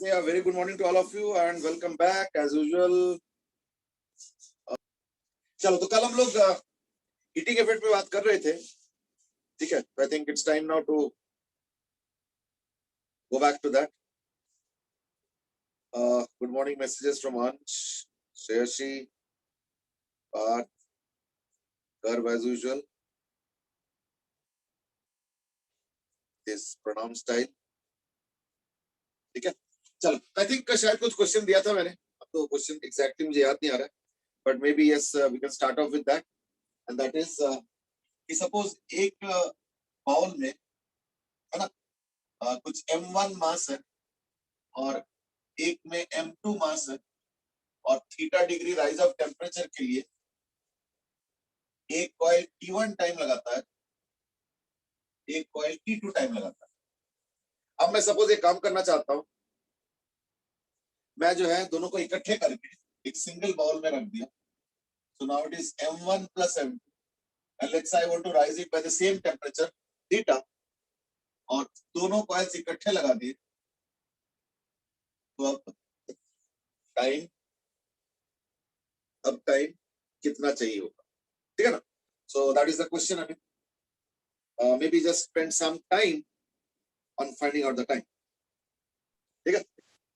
Yeah, very good morning to all of you and welcome back as usual. चलो तो कल हम लोग हीटिंग इफेक्ट पे बात कर रहे थे, ठीक है? I think it's time now to go back to that. Good morning messages from Ansh, Shreyasi, Partha, गर्व as usual. This pronoun style, ठीक है? चलो, आई थिंक शायद कुछ क्वेश्चन दिया था मैंने, अब तो क्वेश्चन एग्जैक्टली मुझे याद नहीं आ रहा है, but may be yes we can start off with that. And that is कि सपोज एक बाउल में, है ना, कुछ m1 मास है और एक में m2 मास है और theta degree rise of temperature के लिए एक कॉइल T1 टाइम लगाता है, एक कॉइल T2 टाइम लगाता है. अब मैं सपोज एक काम करना चाहता हूं, मैं जो है दोनों को इकट्ठे करके एक सिंगल बाउल में रख दिया. So now it is m1 plus m2 and let's say I want to rise it by the same temperature theta और दोनों कॉइल्स इकट्ठे लगा दिए. तो अब टाइम कितना चाहिए होगा, ठीक है ना? So that is the question. अभी maybe just spend some time on finding out the time. ठीक है?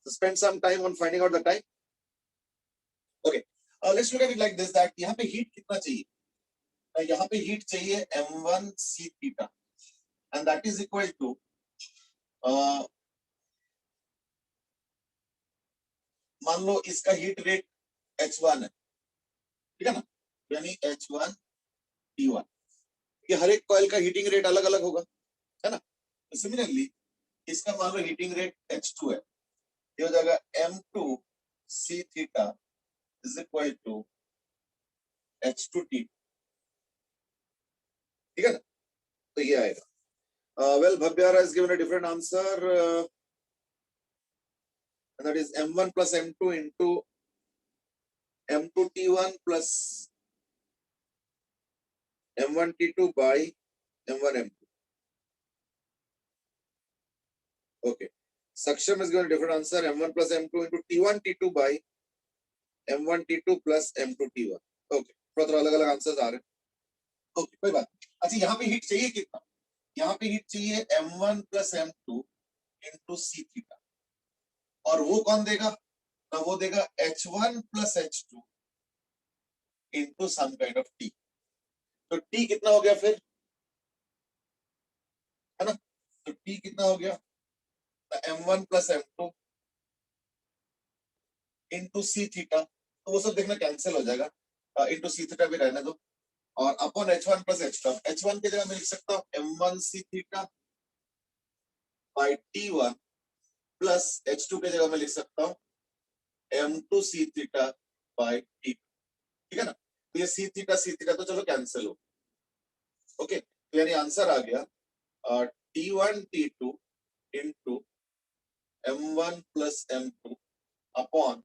So spend some time on finding out the time. Okay. Let's look at it like this, that यहाँ पे heat कितना चाहिए? यहाँ पे heat चाहिए m1 c theta and that is equal to मान लो इसका हीट रेट h1 है, ठीक है ना? यानी h1 t1. ये हर एक कॉइल का हीटिंग रेट अलग अलग होगा, है ना? सिमिलरली इसका मान लो हीटिंग रेट h2 है, ये हो जाएगा m2 c theta is equal to h2 t. ठीक है ना? तो ये आएगा. Well, Bhavyara has given a different answer, and that is m1 plus m2 into m2 t1 plus m1 t2 by m1 m2. Okay. Saksham is given a different answer, m1 plus m2 into t1 t2 by m1 t2 plus m2 t1. Okay. थोड़ा अलग अलग answers आ रहे हैं. Okay, कोई बात नहीं. अच्छा, यहाँ पे हीट चाहिए कितना? यहाँ पे हीट चाहिए m1 plus m2 into c theta और वो कौन देगा? ना वो देगा h1 plus h2 into some kind of t. तो t कितना हो गया फिर, है ना? तो t कितना हो गया? m1 plus m2 into c theta. तो वो सब देखना कैंसिल हो जाएगा, into c theta भी रहने दो और upon h1 plus h2. h1 की जगह मैं लिख सकता हूँ m1 c theta by t1 plus h2 की जगह मैं लिख सकता हूँ m2 c theta by t2. ठीक है ना? तो ये c theta तो चलो कैंसिल हो. ओके, तो यानी आंसर आ गया t1 t2 into m1 plus m2 upon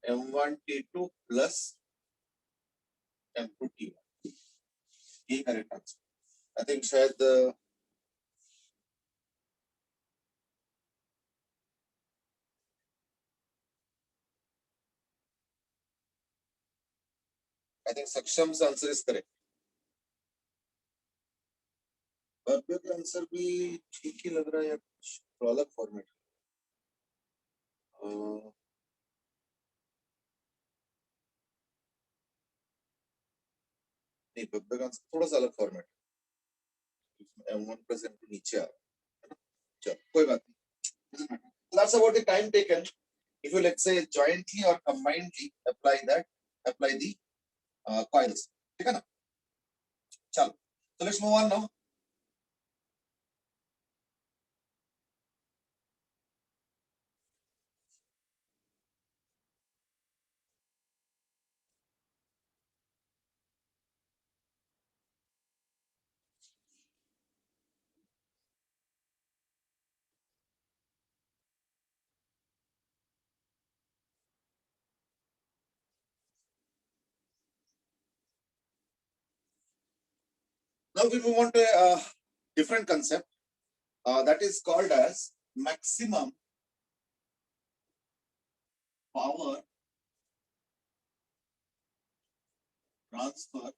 m1 t2 plus m2 t1. ये करेक्ट आंसर. आई थिंक शायद I think Saksham's answer is correct. भव्य का आंसर भी ठीक ही लग रहा है यार, कुछ अलग फॉर्मेट. नहीं, भव्य का आंसर थोड़ा सा अलग फॉर्मेट. m1 plus m2 नीचे आ रहा है. चलो कोई बात नहीं. That's about the time taken. If you let's say jointly or combinedly apply the coils. ठीक है ना? चलो, so let's move on now. Now we move on to a different concept that is called as maximum power transfer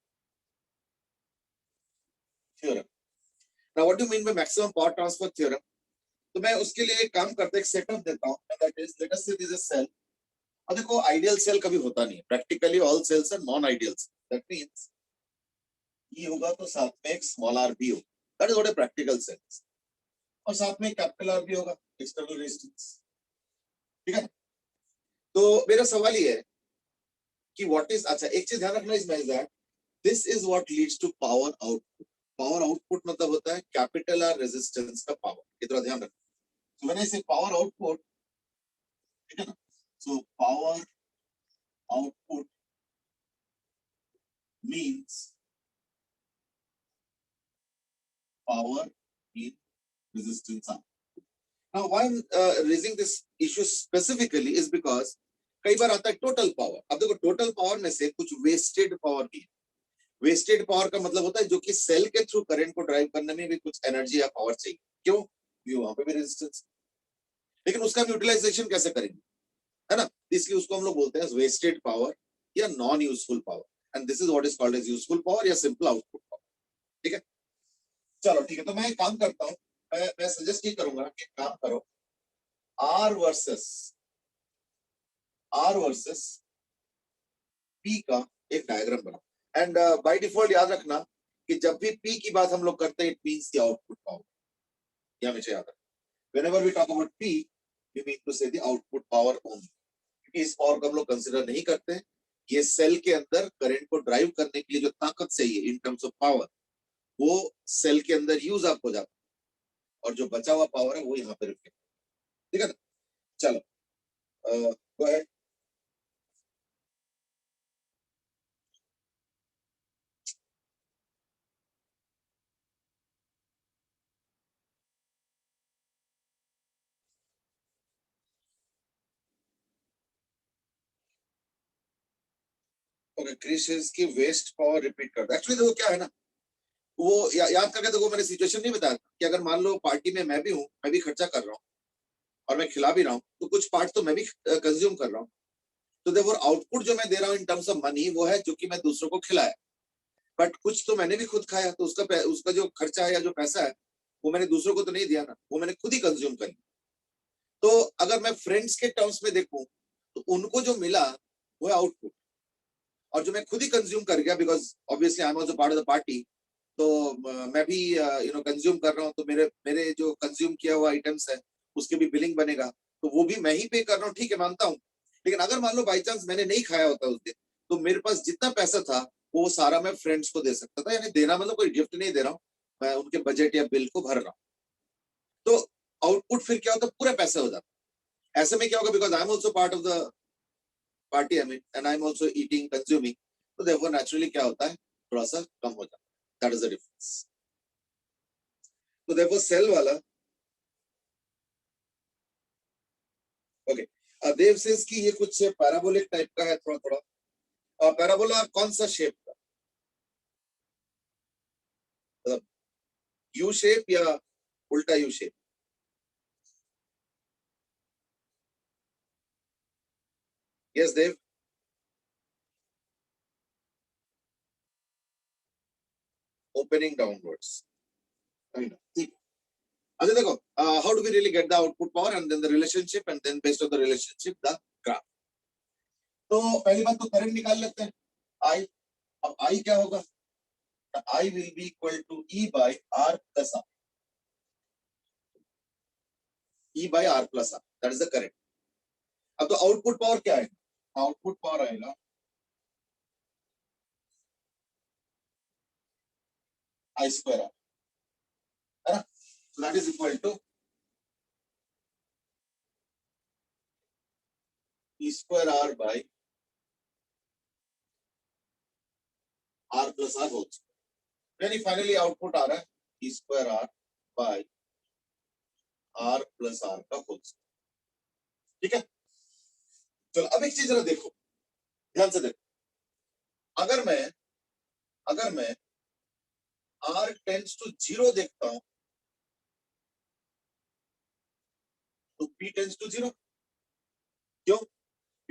theorem. Now what do you mean by maximum power transfer theorem? तो मैं उसके लिए एक काम करते एक setup देता हूं, दैट इज लेट अस से दिस इज अ सेल। अब देखो आइडियल सेल कभी होता नहीं है, practically all cells are non ideal. That means ये होगा तो साथ में एक स्मॉल आर भी होगा, that is what a practical cell, और साथ में कैपिटल आर भी होगा, एक्सटर्नल रेजिस्टेंस। ठीक है, तो मेरा सवाल ये है कि व्हाट इज, अच्छा एक चीज ध्यान रखना इसमें, is that this is what leads to power output. Power output मतलब होता है कैपिटल आर रेजिस्टेंस का पावर, इतना ध्यान रखना। So when I say power output, ठीक है ना, so power output means power in resistance R. Now why I'm raising this issue specifically is because कई बार आता है टोटल पावर। अब देखो टोटल पावर में से कुछ वेस्टेड पावर भी है। वेस्टेड पावर का मतलब होता है जो कि सेल के थ्रू करंट को ड्राइव करने में भी कुछ एनर्जी या पावर चाहिए। क्यों? वहां पे भी रेजिस्टेंस, लेकिन उसका हम यूटिलाइजेशन कैसे करेंगे, है ना? इसलिए उसको हम लोग बोलते हैं वेस्टेड पावर या non useful power, and this is what is called as useful power या सिंपल आउटपुट पावर। ठीक है, चलो ठीक है, तो मैं एक काम करता हूं, मैं सजेस्ट ये करूंगा कि काम करो आर वर्सेस पी का एक डायग्राम बनाओ। एंड बाय डिफॉल्ट याद रखना कि जब भी पी की बात हम लोग करते हैं it means the output power, ये हमेशा याद रखना। Whenever we talk about P we mean to say the output power only, क्योंकि इस पावर को हम लोग कंसीडर नहीं करते। ये सेल के अंदर करंट को ड्राइव करने के लिए जो ताकत चाहिए इन टर्म्स ऑफ पावर, वो सेल के अंदर यूज अप हो जाता है, और जो बचा हुआ पावर है वो यहाँ पे रिफ्लेक्ट। ठीक है ना, चलो गो अहेड। ओके, क्रिस की वेस्ट पावर रिपीट करता है। एक्चुअली देखो क्या है ना, वो याद करके देखो, मैंने सिचुएशन नहीं बताया कि अगर मान लो पार्टी में मैं भी हूँ, मैं भी खर्चा कर रहा हूँ और मैं खिला भी रहा हूँ, तो कुछ पार्ट तो मैं भी कंज्यूम कर रहा हूँ। तो देखो आउटपुट जो मैं दे रहा हूँ इन टर्म्स ऑफ मनी वो है जो कि मैं दूसरों को खिलाया, बट कुछ तो मैंने भी खुद खाया, तो उसका जो खर्चा है या जो पैसा है वो मैंने दूसरों को तो नहीं दिया ना, वो मैंने खुद ही कंज्यूम कर लिया। तो अगर मैं फ्रेंड्स के टर्म्स में देखूं तो उनको जो मिला वो है आउटपुट, और जो मैं खुद ही कंज्यूम कर गया, because obviously I am also part of the party, तो मैं भी कंज्यूम कर रहा हूँ, तो मेरे मेरे जो कंज्यूम किया हुआ आइटम्स है उसके भी बिलिंग बनेगा, तो वो भी मैं ही पे कर रहा हूँ। ठीक है, मानता हूँ, लेकिन अगर मान लो बाई चांस मैंने नहीं खाया होता उस दिन, तो मेरे पास जितना पैसा था वो सारा मैं फ्रेंड्स को दे सकता था। यानी देना मतलब कोई गिफ्ट नहीं दे रहा हूँ, मैं उनके बजट या बिल को भर रहा हूँ। तो आउटपुट फिर क्या होता है, पूरा पैसा हो जाता है। ऐसे में क्या होगा, because I am also part of the party, I mean, and I am also eating consuming, तो देखो नेचुरली क्या होता है, थोड़ा सा कम हो जाता है। That is the difference. तो देखो सेल वाला, ओके, देव सेज कि ये कुछ पैराबोलिक टाइप का है, थोड़ा थोड़ा। पैराबोला कौन सा शेप का, मतलब यू शेप या उल्टा U shape? Yes Dev, opening downwards, ठीक। अच्छा देखो, how do we really get the output power and then the relationship, and then based on the relationship the graph. तो पहली बात तो करंट निकाल लेते हैं, आई। अब आई क्या होगा, I will be equal to E by R plus R, E by R plus R, that is the current. अब तो आउटपुट पावर क्या है, आउटपुट पावर आएगा आई स्क्वायर आर, है ना, so that is equal to e square r by r plus r whole square। यानी finally output आ रहा है e square r by r plus r का होल स्क्वायर। ठीक है, चलो अब एक चीज जरा देखो, ध्यान से देखो। अगर मैं r टेंड्स टू 0 देखता हूं तो p टेंड्स टू 0। क्यों?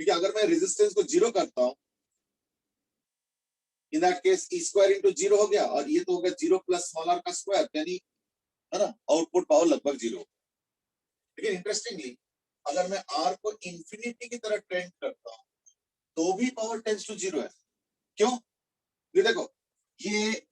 क्योंकि अगर मैं रेजिस्टेंस को जीरो करता हूं, इन that case E square into zero हो गया, और ये तो हो गया जीरो प्लस स्मॉल आर का स्क्वायर, यानी है ना आउटपुट पावर लगभग जीरो। लेकिन इंटरेस्टिंगली अगर मैं आर को इंफिनिटी की तरह ट्रेंड करता हूं तो भी पावर टेंड्स टू जीरो है। क्यों? ये देखो, ये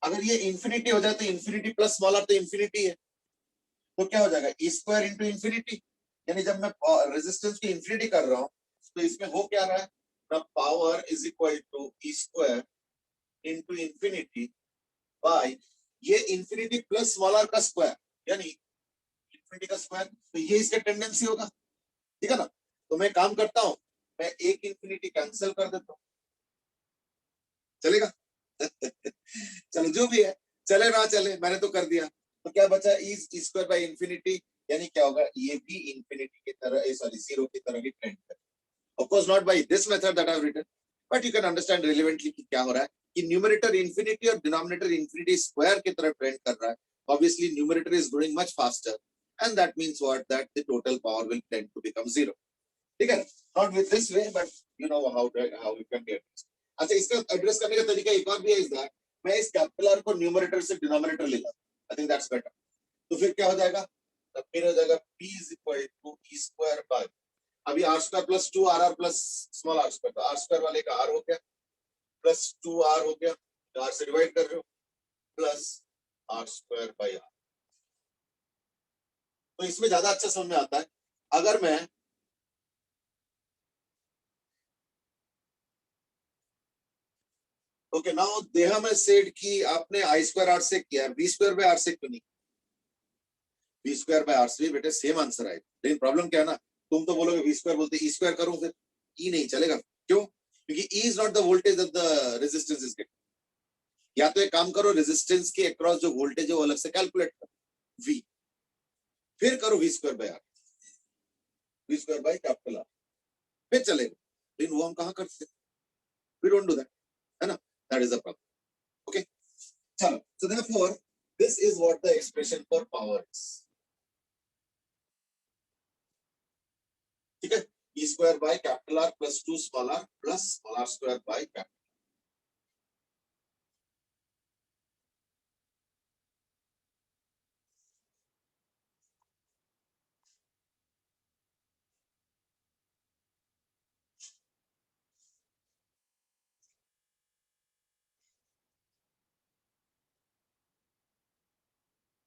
अगर ये इंफिनिटी हो जाए तो इंफिनिटी प्लस स्मॉल आर तो इंफिनिटी है, तो क्या हो जाएगा ई स्क्वायर इंटू इंफिनिटी, यानी जब मैं रेजिस्टेंस की इंफिनिटी कर रहा हूं तो इसमें हो क्या रहा है, the power is equal to E square into infinity by ये इंफिनिटी प्लस स्मॉल आर का स्क्वायर, यानी इंफिनिटी का स्क्वायर, तो ये इसका टेंडेंसी होगा, ठीक है ना। तो मैं काम करता हूं, मैं एक इंफिनिटी कैंसिल कर देता हूं, चलेगा? चलो जो भी है, चले ना चले, मैंने तो कर दिया। तो क्या बचा, ई स्क्वायर बाय इंफिनिटी, यानी क्या होगा, ये भी इंफिनिटी की तरह, सॉरी जीरो की तरह ही ट्रेंड करेगा। Of course not by this method that I have written, but you can understand relevantly कि क्या हो रहा है, कि न्यूमरेटर इंफिनिटी और डिनोमिनेटर इंफिनिटी स्क्वायर की तरह ट्रेंड कर रहा है। Obviously numerator is growing much faster, and that means what, that the total power will tend to become zero, ठीक है। Not with this way, but you know how you can get. अच्छा, इसका address करने का तरीका एक और भी है, इस दैट मैं इस कैपिटल आर को न्यूमरेटर से डिनोमिनेटर ले लेता, आई थिंक दैट्स बेटर। तो फिर क्या हो जाएगा, तो फिर हो जाएगा p is equal to E square by, अभी R square plus two R R plus small R square, तो आर स्क्वायर वाले का आर हो गया प्लस टू आर हो गया, आर से डिवाइड कर रहे हो, plus R square by R. तो इसमें ज्यादा अच्छा समझ में आता है अगर मैं ओके नाउ देहा में सेड की आपने आई स्क्वायर आर से किया, बी स्क्वायर बाय आर से क्यों नहीं? बी स्क्वायर बाय आर से भी बेटे सेम आंसर आएगा, लेकिन प्रॉब्लम क्या है ना, तुम तो बोलोगे बी स्क्वायर बोलते ई स्क्वायर करूं, फिर ई नहीं चलेगा। क्यों? क्योंकि E is not the voltage of the resistance is getting. या तो एक काम करो, रेजिस्टेंस के अक्रॉस जो वोल्टेज है वो अलग से कैलकुलेट करो वी, फिर करो V square by R, V square by capital R, फिर चलेगा। लेकिन वो हम कहां करते, वी डोंट डू दैट, है ना, that is the problem. Okay चलो, so therefore this is what the expression for power is, ठीक है। e square by capital R plus 2 small r plus small r square by capital,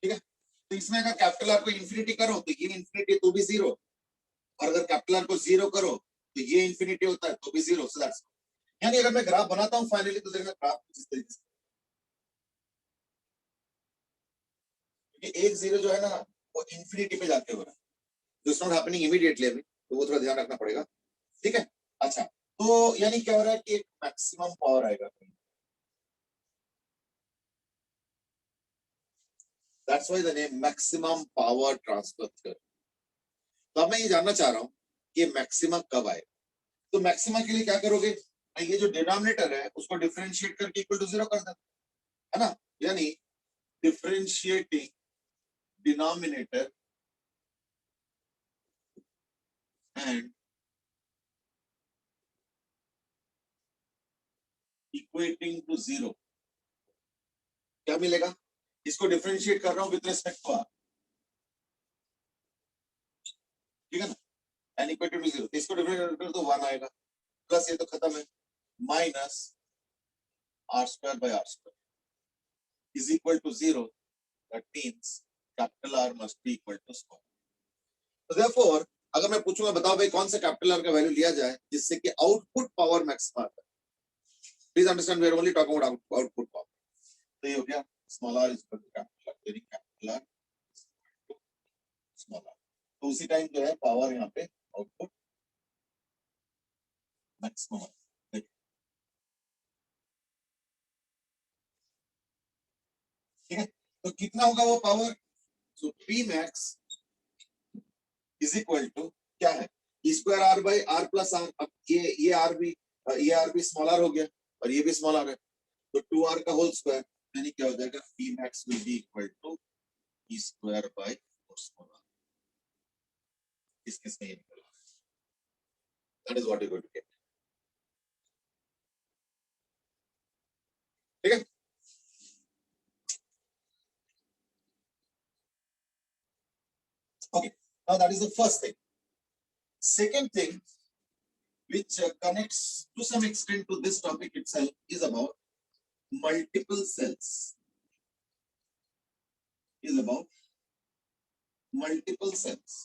ठीक है। तो इसमें अगर कैपिटल आर को infinity करो तो ये इंफिनिटी तो भी जीरो, और अगर कैपिटल आर को जीरो करो तो ये इंफिनिटी होता है तो भी जीरो, सो दैट्स, यानी अगर मैं ग्राफ बनाता हूं फाइनली तो देखना ग्राफ कुछ इस तरीके से, क्योंकि एक जीरो जो है ना वो इंफिनिटी पे जाके हो रहा है, तो इट्स नॉट हैपनिंग इमीडिएटली अभी, तो वो थोड़ा ध्यान रखना पड़ेगा, ठीक है। अच्छा, तो यानी क्या हो रहा है कि एक मैक्सिमम पावर आएगा, that's why the name maximum power transfer theorem. तो अब मैं ये जानना चाह रहा हूं कि मैक्सिमा कब आए, तो मैक्सिमा के लिए क्या करोगे, ये जो डिनोमिनेटर है उसको डिफरेंशिएट करके इक्वल टू जीरो कर देना, है ना, यानी differentiating denominator and equating to zero, क्या मिलेगा, इसको डिफरेंशिएट कर रहा हूं विद रिस्पेक्ट टू आर, ठीक है ना, एंड इक्वेटिंग टू जीरो, इसको डिफरेंशिएट करो तो 1 आएगा, प्लस ये तो खत्म है, minus R square by R square is equal to zero, that means capital R must be equal to square. तो देयरफॉर अगर मैं पूछूंगा बताओ भाई कौन सा कैपिटल आर का वैल्यू लिया जाए जिससे कि आउटपुट पावर मैक्सिमम आता है, please understand we are only talking about output power. तो ये हो गया small r is equal to capital R, यानी कैपिटल आर स्मॉल आर, तो उसी टाइम जो है पावर यहाँ पे आउटपुट मैक्सिमम, ठीक है। तो कितना होगा वो power, so P max is equal to क्या है, E square R by R plus R, अब ये आर भी स्मॉल आर हो गया और ये भी स्मॉल आर है, तो 2r का होल स्क्वायर, यानी क्या हो जाएगा, p max will be equal to e square by 4 small r, इस केस में ये निकला। That is what you going to get. ठीक है, okay, now that is the first thing. Second thing which connects to some extent to this topic itself is about multiple cells, is about multiple cells.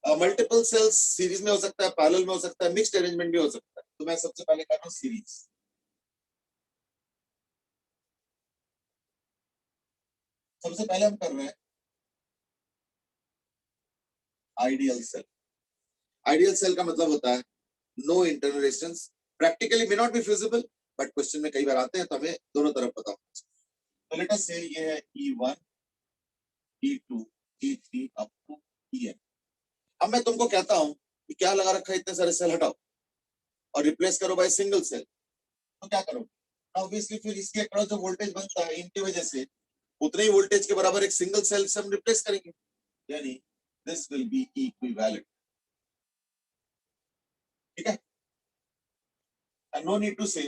Multiple cells series में हो सकता है, parallel में हो सकता है, मिक्स्ड अरेंजमेंट भी हो सकता है। तो मैं सबसे पहले कर रहा हूं सीरीज। सबसे पहले हम कर रहे हैं आइडियल सेल। आइडियल सेल का मतलब होता है no internal resistance, practically may not be feasible but question में कई बार आते हैं, तो हमें दोनों तरफ पता होना चाहिए। तो लेट अस से ये है E1 E2 E3 up to En। अब मैं तुमको कहता हूं कि क्या लगा रखा है, इतने सारे सेल हटाओ और रिप्लेस करो बाय सिंगल सेल, तो क्या करोगे? ऑब्वियसली फिर इसके अक्रॉस जो वोल्टेज बनता है इनकी वजह से उतने ही वोल्टेज के बराबर एक सिंगल सेल से हम रिप्लेस करेंगे, यानी दिस विल बी इक्विवेलेंट। ठीक है, and no need to say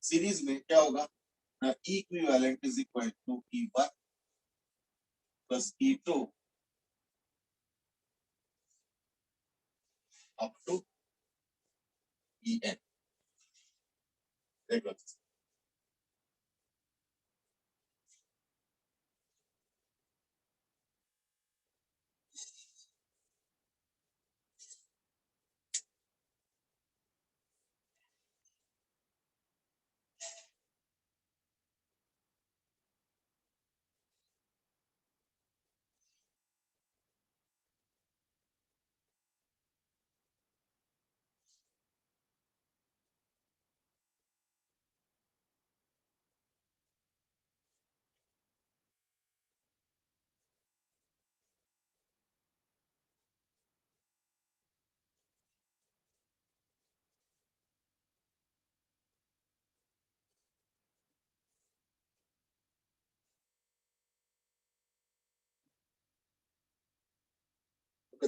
series में क्या होगा, equivalent is equal to E1 plus E2 up to En। देख लो,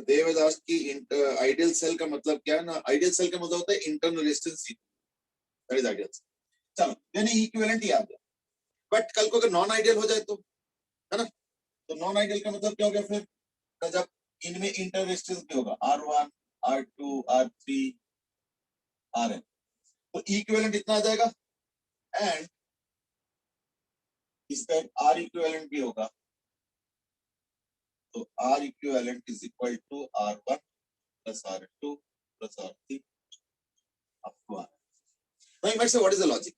देवदास की आइडियल सेल का मतलब क्या है ना, आइडियल सेल का मतलब होता है internal resistance, that is ideal. चलो यानी इक्विवेलेंट ही आ गया, बट कल को अगर नॉन आइडियल हो जाए तो, है ना, तो नॉन आइडियल का मतलब क्या हो गया फिर, जब इनमें इंटर रेजिस्टेंस भी होगा R1 R2 R3 Rn, तो इक्विवेलेंट इतना आ जाएगा, एंड इसका R इक्विवेलेंट भी होगा, तो R equivalent is equal to R1 plus R2 plus R3 up to R। Now you might say what is the logic,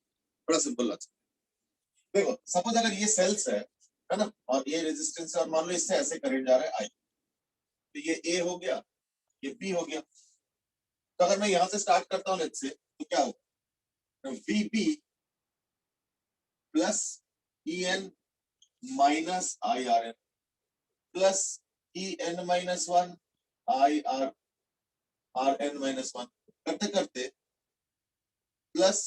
बड़ा सिंपल लॉजिक। देखो suppose अगर ये सेल्स है ना, और ये रेजिस्टेंस है, और मान लो इससे ऐसे करंट जा रहा है I, तो ये A हो गया, ये B हो गया। तो अगर मैं यहां से स्टार्ट करता हूं लेट्स से, तो क्या होगा, VB plus EN minus IRN plus EN minus 1 RN minus 1 करते करते plus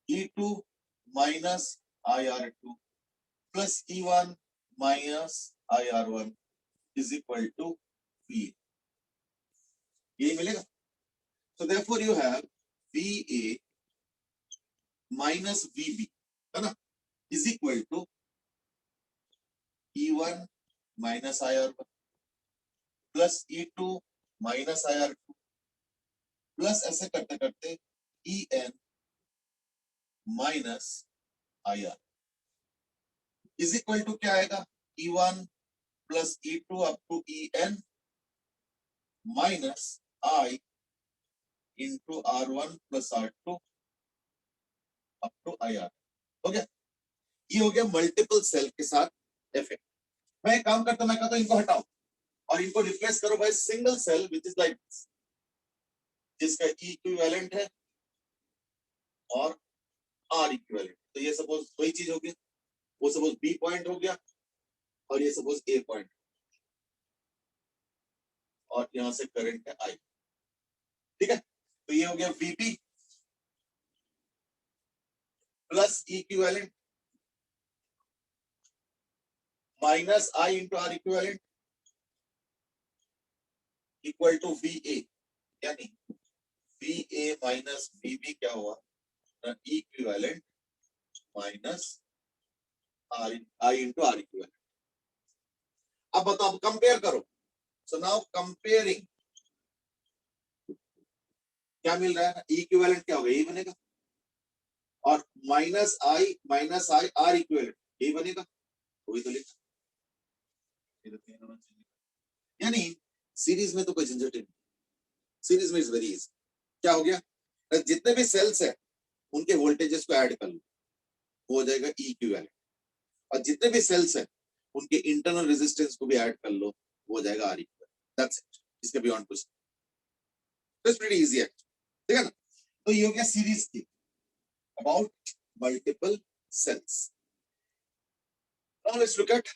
E2 minus IR2 plus E1 minus IR1 is equal to V। यही मिलेगा। So therefore you have VA minus VB, है ना, is equal to E1 minus IR1 plus E2 minus IR2 plus ऐसे करते करते EN minus IR is equal to क्या आएगा, E1 plus E2 up to EN minus I into R1 plus R2 up to IR। हो गया, ये हो गया मल्टीपल सेल के साथ इफेक्ट। मैं काम करता हूं, मैं कहता हूं इनको हटाओ और इनको रिप्लेस करो by single cell which is like this, जिसका इक्विवेलेंट है और आर इक्विवेलेंट। तो ये सपोज वही चीज हो गई, वो सपोज बी पॉइंट हो गया और ये सपोज ए पॉइंट, और यहां से करंट है आई। ठीक है, तो ये हो गया VB plus equivalent minus I into R equivalent equal to V A, यानी V A minus V B क्या हुआ, equivalent minus R I into R equivalent. अब बताओ, कंपेयर करो। सो नाउ कंपेयरिंग क्या मिल रहा है, इक्विवेलेंट क्या होगा, यही बनेगा, और माइनस आई आर इक्विवेलेंट यही बनेगा, वही तो लिखा। यानी सीरीज में तो कोई झंझट नहीं, सीरीज में इज वेरी इजी। क्या हो गया, जितने भी सेल्स है उनके वोल्टेजेस को ऐड कर लो, वो हो जाएगा इक्विवेलेंट, और जितने भी सेल्स है उनके इंटरनल रेजिस्टेंस को भी ऐड कर लो, वो हो जाएगा आर इक्विवेलेंट। दैट्स इट, इसके बियॉन्ड कुछ, इट्स प्रीटी इजी है, ठीक है ना। तो ये हो गया सीरीज की, about multiple cells. Now let's look at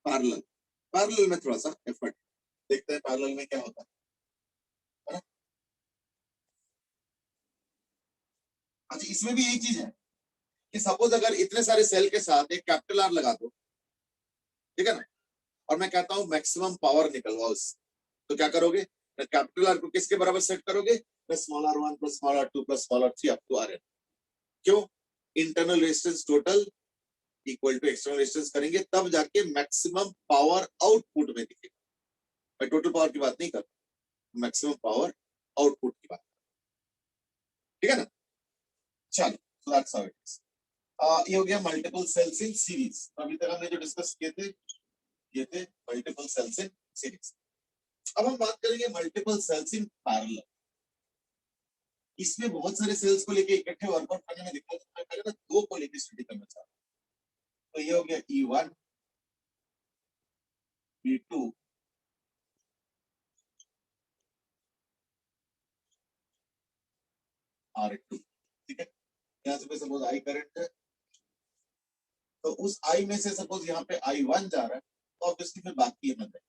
parallel. Parallel में थोड़ा सा एफर्ट देखते हैं, पैरेलल में क्या होता है ना। अच्छा, इसमें भी यही चीज है कि सपोज अगर इतने सारे सेल के साथ एक कैपिटल आर लगा दो, ठीक है ना, और मैं कहता हूं मैक्सिमम पावर निकलवाओ उससे, तो क्या करोगे, कैपिटल आर को किसके बराबर सेट करोगे, small R one plus small R two plus small R three up to R N. क्यों, internal resistance total equal to external resistance करेंगे, तब जाके मैक्सिमम पावर आउटपुट में दिखेगा। मैं टोटल पावर की बात नहीं कर, मैक्सिमम पावर आउटपुट की बात, ठीक है ना। चलो, so that's how it is. ये हो गया मल्टीपल सेल्स इन सीरीज। अभी तक हमने जो डिस्कस किए थे ये थे मल्टीपल सेल्स इन सीरीज। अब हम बात करेंगे मल्टीपल सेल्स इन पैरेलल। इसमें बहुत सारे सेल्स को लेके इकट्ठे वर्कआउट करने में दिक्कत है, पहले मैं दो को लेके स्टडी करना चाहता हूं। तो ये हो गया E1 E2 R2, ठीक है। यहाँ से सपोज आई करंट है, तो उस आई में से सपोज यहाँ पे I1 जा रहा है, तो ऑब्वियसली फिर बाकी है मतलब,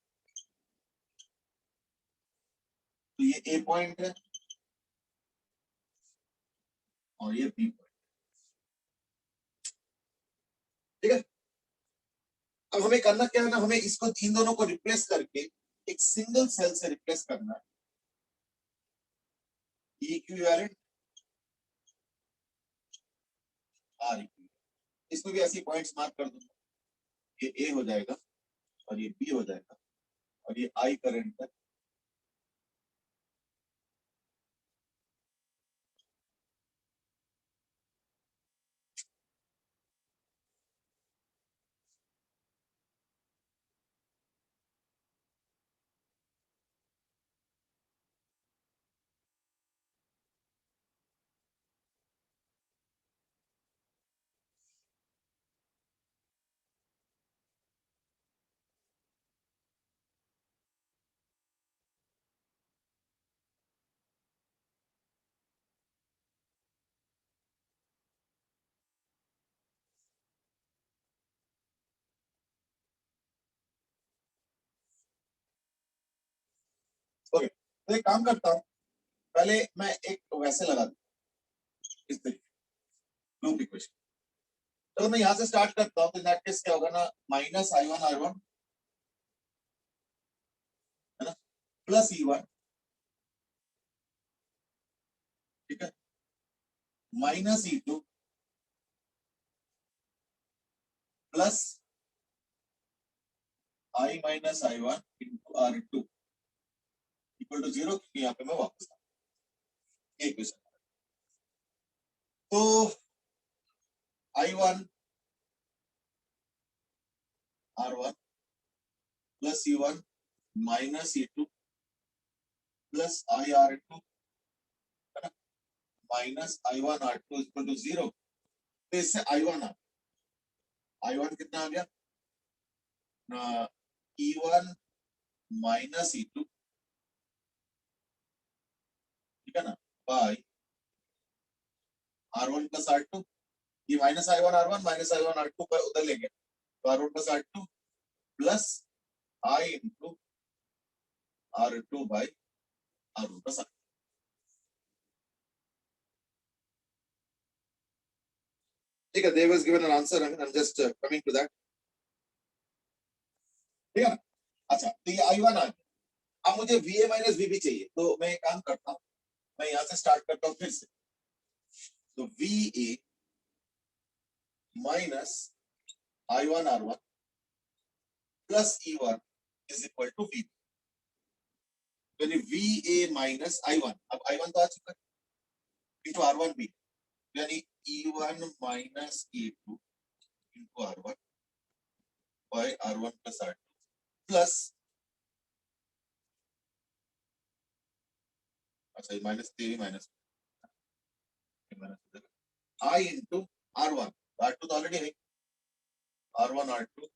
तो ये ए पॉइंट है और ये बी पॉइंट, ठीक है। अब हमें करना क्या है ना, हमें इसको इन दोनों को रिप्लेस करके एक सिंगल सेल से रिप्लेस करना है, इक्विवेलेंट आर इक्विवेलेंट। इसमें भी ऐसी पॉइंट्स मार्क कर दूंगा, ये ए हो जाएगा और ये बी हो जाएगा, और ये आई करंट है, ओके। तो एक काम करता हूँ, पहले मैं एक वैसे लगा दूं इस तरीके लूप इक्वेशन। तो मैं यहाँ से स्टार्ट करता हूँ, तो दैट केस क्या होगा ना, माइनस I1 R1 है ना, प्लस E1, ठीक है, minus E2 plus I minus I1 into R2 equal to 0, क्योंकि यहाँ पे मैं वापस इक्वेशन। तो I1 R1 plus E1 minus E2 plus I R2 minus I1 R2 equal to 0। तो इससे I1 कितना आ गया, E1 माइनस E2, ठीक है ना, बाय R1 प्लस R2। ये minus I1 R1 minus I1 R2 पर उधर लेंगे, तो R1 plus R2 plus I into R2 by R1 plus R2। ठीक है, there was given an answer, I am just coming to that. ठीक है ना। अच्छा, तो ये I1 आ गया। अब मुझे VA माइनस VB चाहिए, तो मैं एक काम करता हूँ, मैं यहाँ से स्टार्ट करता हूँ फिर से। तो VA minus I1 R1 plus E1 is equal to V, यानी VA माइनस I1, अब I1 तो आ चुका है, इंटू R1 भी, यानी E1 minus E2 into R1 by R1 plus R2 plus, अच्छा ये minus minus I into R1, R2 तो ऑलरेडी है, R1 R2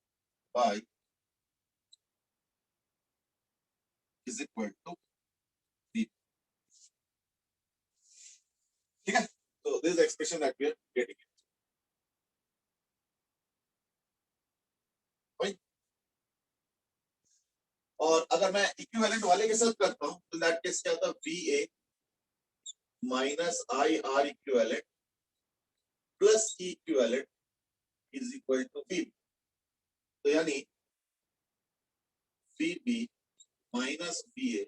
by is equal to V, ठीक है। तो this expression that we are getting, right. और अगर मैं इक्विवेलेंट वाले के साथ करता हूं तो दैट केस क्या होता है, VA minus IR equivalent plus equivalent is equal to V, तो यानी VB minus VA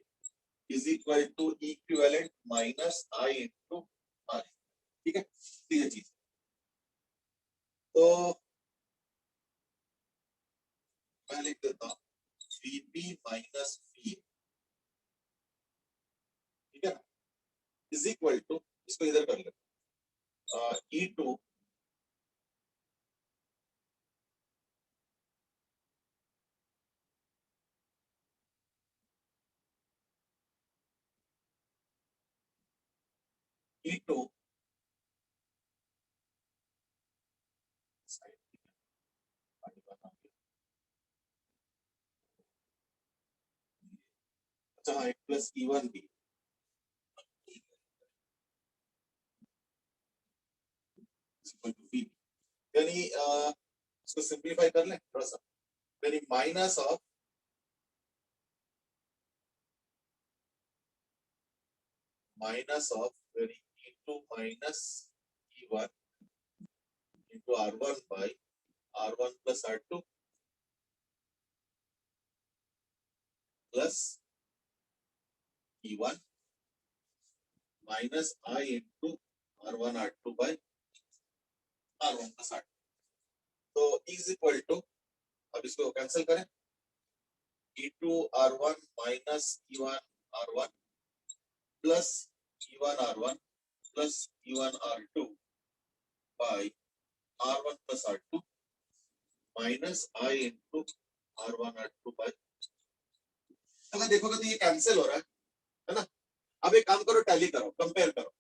is equal to equivalent minus I into R, ठीक है। तो ये चीज, तो मैं लिख देता हूं VB माइनस VA, ठीक है ना, इज इक्वल टू, इसको इधर कर ले, E2 E2 अच्छा हाँ, एक प्लस E1 भी, यानी इसको सिंप्लीफाई कर लें थोड़ा सा, यानी माइनस ऑफ यानी E2 minus E1 into R1 by R1 plus R2 plus E1 minus I into R1 R2 by R1 plus R2, तो इज इक्वल टू, अब इसको कैंसिल करें, E2 R1 minus E1 R1 plus E1 R1 plus E1 R2 by R1 plus R2 minus I into R1 R2 by, अगर देखोगे तो ये cancel हो रहा है ना। अब एक काम करो, टैली करो, कंपेयर करो,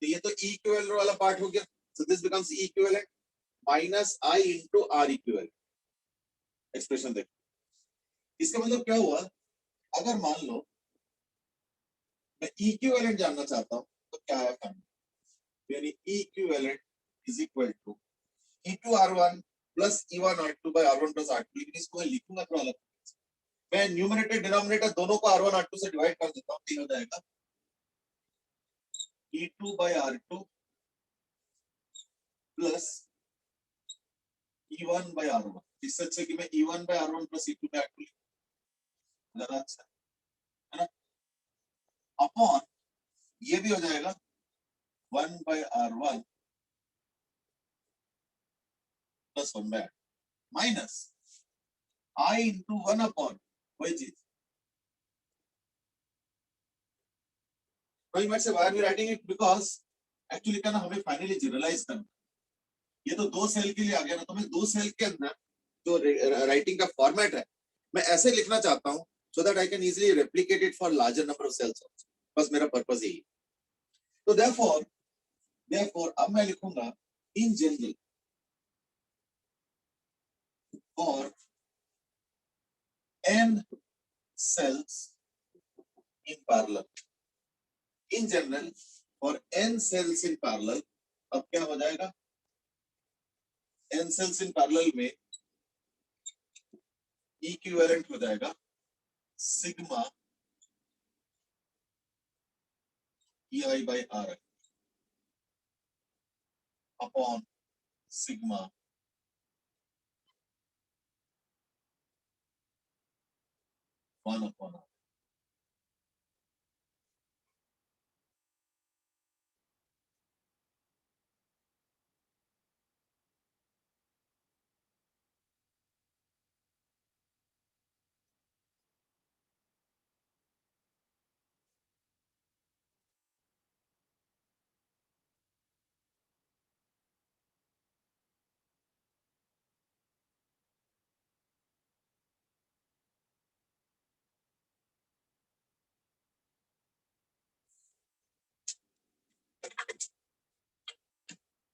तो ये तो इक्विवेलेंट वाला पार्ट हो गया, so this becomes equivalent minus I into R equivalent, expression देखो, इसका मतलब क्या हुआ, अगर मान लो मैं इक्विवेलेंट जानना चाहता हूं तो क्या है फॉर्मूला, यानी equivalent is equal to E2 R1 plus E1 R2 by R1 plus R2, लेकिन इसको मैं लिखूंगा थोड़ा अलग, मैं न्यूमरेटर डिनोमिनेटर दोनों को R1 R2 से डिवाइड कर देता हूं, तो हो जाएगा E2 bye R2 plus E1 bye R1, इससे अच्छा कि मैं E1 bye R1 plus E2 bye R2 लिखूं, ज्यादा अच्छा है ना, अपॉन ये भी हो जाएगा 1 by R1 plus 1 by minus I into 1 upon वही चीज, वही मैं से वायर भी राइटिंग इट बिकॉज एक्चुअली क्या ना, हमें फाइनली जनरलाइज करना, ये तो दो सेल के लिए आ गया ना, तो मैं दो सेल के अंदर जो राइटिंग का फॉर्मेट है मैं ऐसे लिखना चाहता हूं so that I can easily replicate it for larger number of cells, बस मेरा पर्पस यही है। तो देयरफॉर अब मैं लिखूंगा in general for n cells in parallel, in general for n cells in parallel, अब क्या हो जाएगा, n cells in parallel में इक्विवेलेंट हो जाएगा sigma EI by R upon sigma 1 upon r।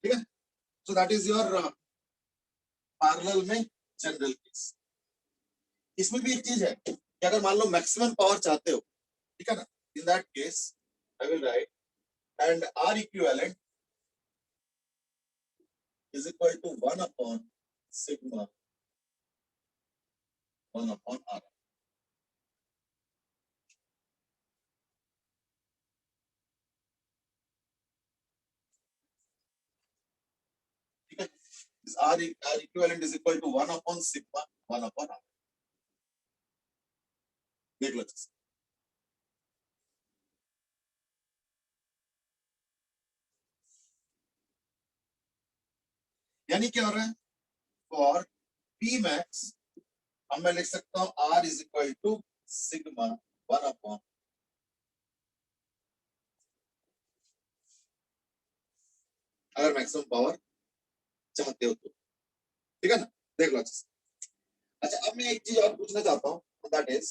ठीक है, सो दैट इज योर पैरेलल में जनरल केस। इसमें भी एक चीज है कि अगर मान लो मैक्सिमम पावर चाहते हो, ठीक है ना, in that case I will write and R equivalent is equal to 1 upon sigma 1 upon R. ठीक है, R equivalent is equal to 1 upon sigma 1 upon R. देख लो, यानी क्या हो रहा है, फॉर पी मैक्स अब मैं लिख सकता हूं R is equal to sigma 1 upon, अगर मैक्सिमम पावर चाहते हो तो, ठीक है ना। देख लो अच्छे से। अच्छा, अब मैं एक चीज और पूछना चाहता हूं, दैट इज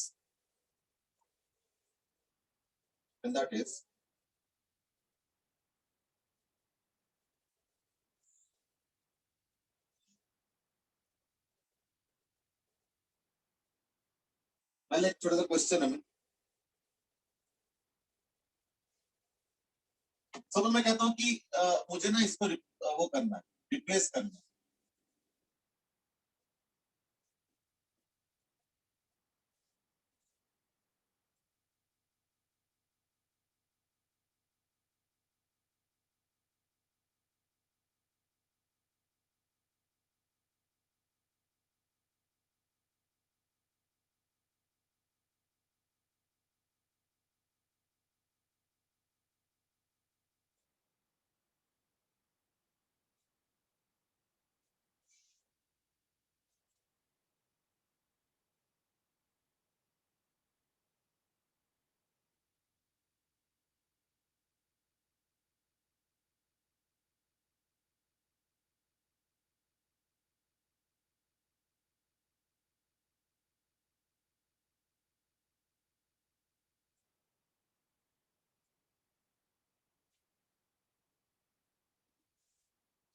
पहले एक छोटा सा क्वेश्चन है। सब मैं कहता हूं कि मुझे ना इसको वो करना है, रिप्लेस करना है।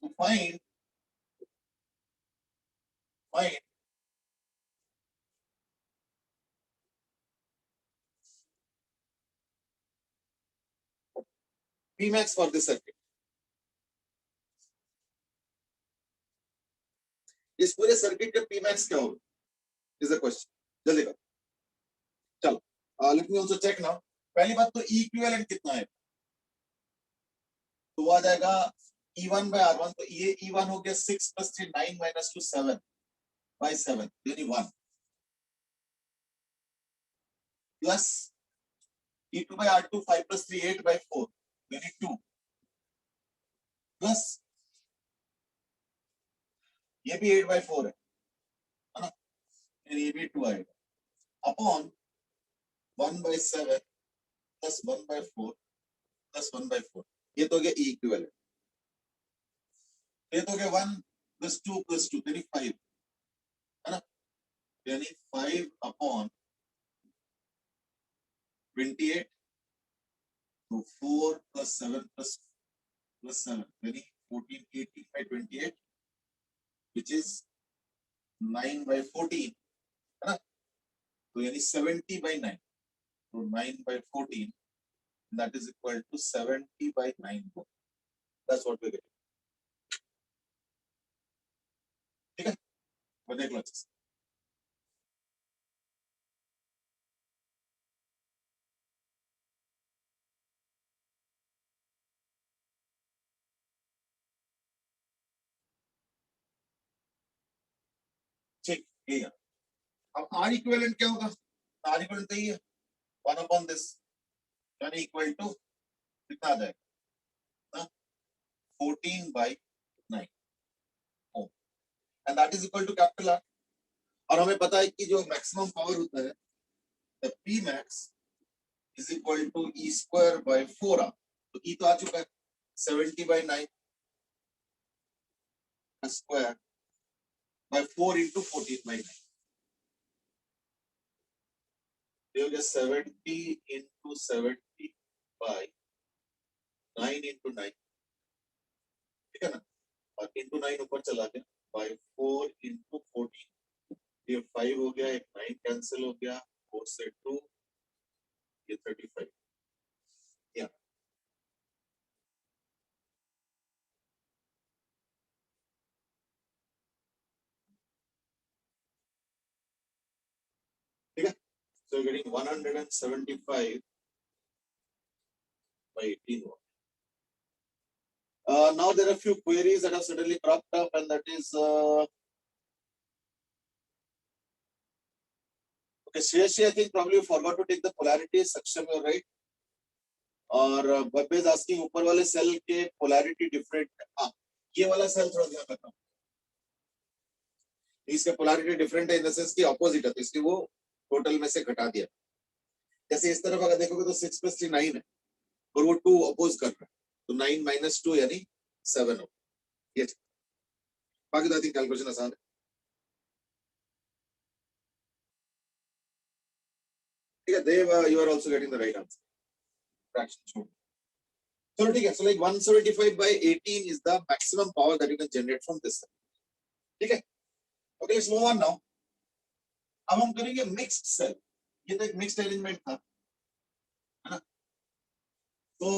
तो find find P max for this circuit. इस पूरे सर्किट के पी मैक्स क्या होगा, इज द क्वेश्चन। जल्दी करो, चलो let me also check now. पहली बात तो इक्विवेलेंट कितना है, तो वो आ जाएगा E1 बाय R1। तो ये E1 हो गया 6 प्लस 3 9 माइनस 2 7 बाय 7 यानी 1 plus E2 bye R2 5 plus 3 8 bye 4 यानी 2 प्लस ये भी 8 बाय 4 है ना, यानी ये भी 2 आएगा upon 1 by 7 plus 1 by 4 plus 1 by 4। ये तो हो गया E इक्विवेलेंट। ये तो हो गया 1 प्लस 2 प्लस 2 यानी 5 है ना, यानी 5 अपॉन 28 तो 4 प्लस 7 प्लस 7 यानी 14 18 by 28 which is 9 by 14 है ना, तो यानी 70 by 9 तो 9 by 14 that is equal to 70 by 9। that's what we get। ठीक है, वो देख लो अच्छे से। ठीक, ये अब आर इक्विवेलेंट क्या होगा, आर इक्वल टू ही है 1 अपॉन दिस यानी इक्वल टू कितना आ जाएगा 14/9 ohm and that is equal to capital R. और हमें पता है कि जो मैक्सिमम पावर होता है the P max is equal to E square by 4r। तो ई तो आ चुका है 70/9 स्क्वायर बाय 4 into 14/9 ये हो गया 70 into 70 by 9 into 9 ठीक है ना और into 9 ऊपर चला गया by 4 into 14 ये 5 हो गया एक 9 कैंसिल हो गया 4 से 2 ये 35 या ठीक है so you're getting 175 by 18 watt. Now there are a few queries that have suddenly cropped up and that is okay Shreyashi I think probably you forgot to take the polarity Saksham you're right और बब्बे is asking ऊपर वाले cell के polarity different हाँ ये वाला cell थोड़ा ध्यान रखना इसका पोलैरिटी डिफरेंट है इन द सेंस कि ऑपोजिट है तो इसलिए वो टोटल में से घटा दिया जैसे इस तरफ अगर देखोगे तो 6 + 3 9 है और वो 2 अपोज कर रहा है तो 9 - 2 यानी 7 हो ये बाकी तो आई थिंक कैलकुलेशन आसान है ठीक है Dev you are also getting the right answer fraction छोड़ चलो ठीक है so like 175/18 is the maximum power that you can generate from this ठीक है okay let's move on now अब हम करेंगे मिक्स्ड सेल ये तो एक मिक्स्ड अरेंजमेंट था है ना तो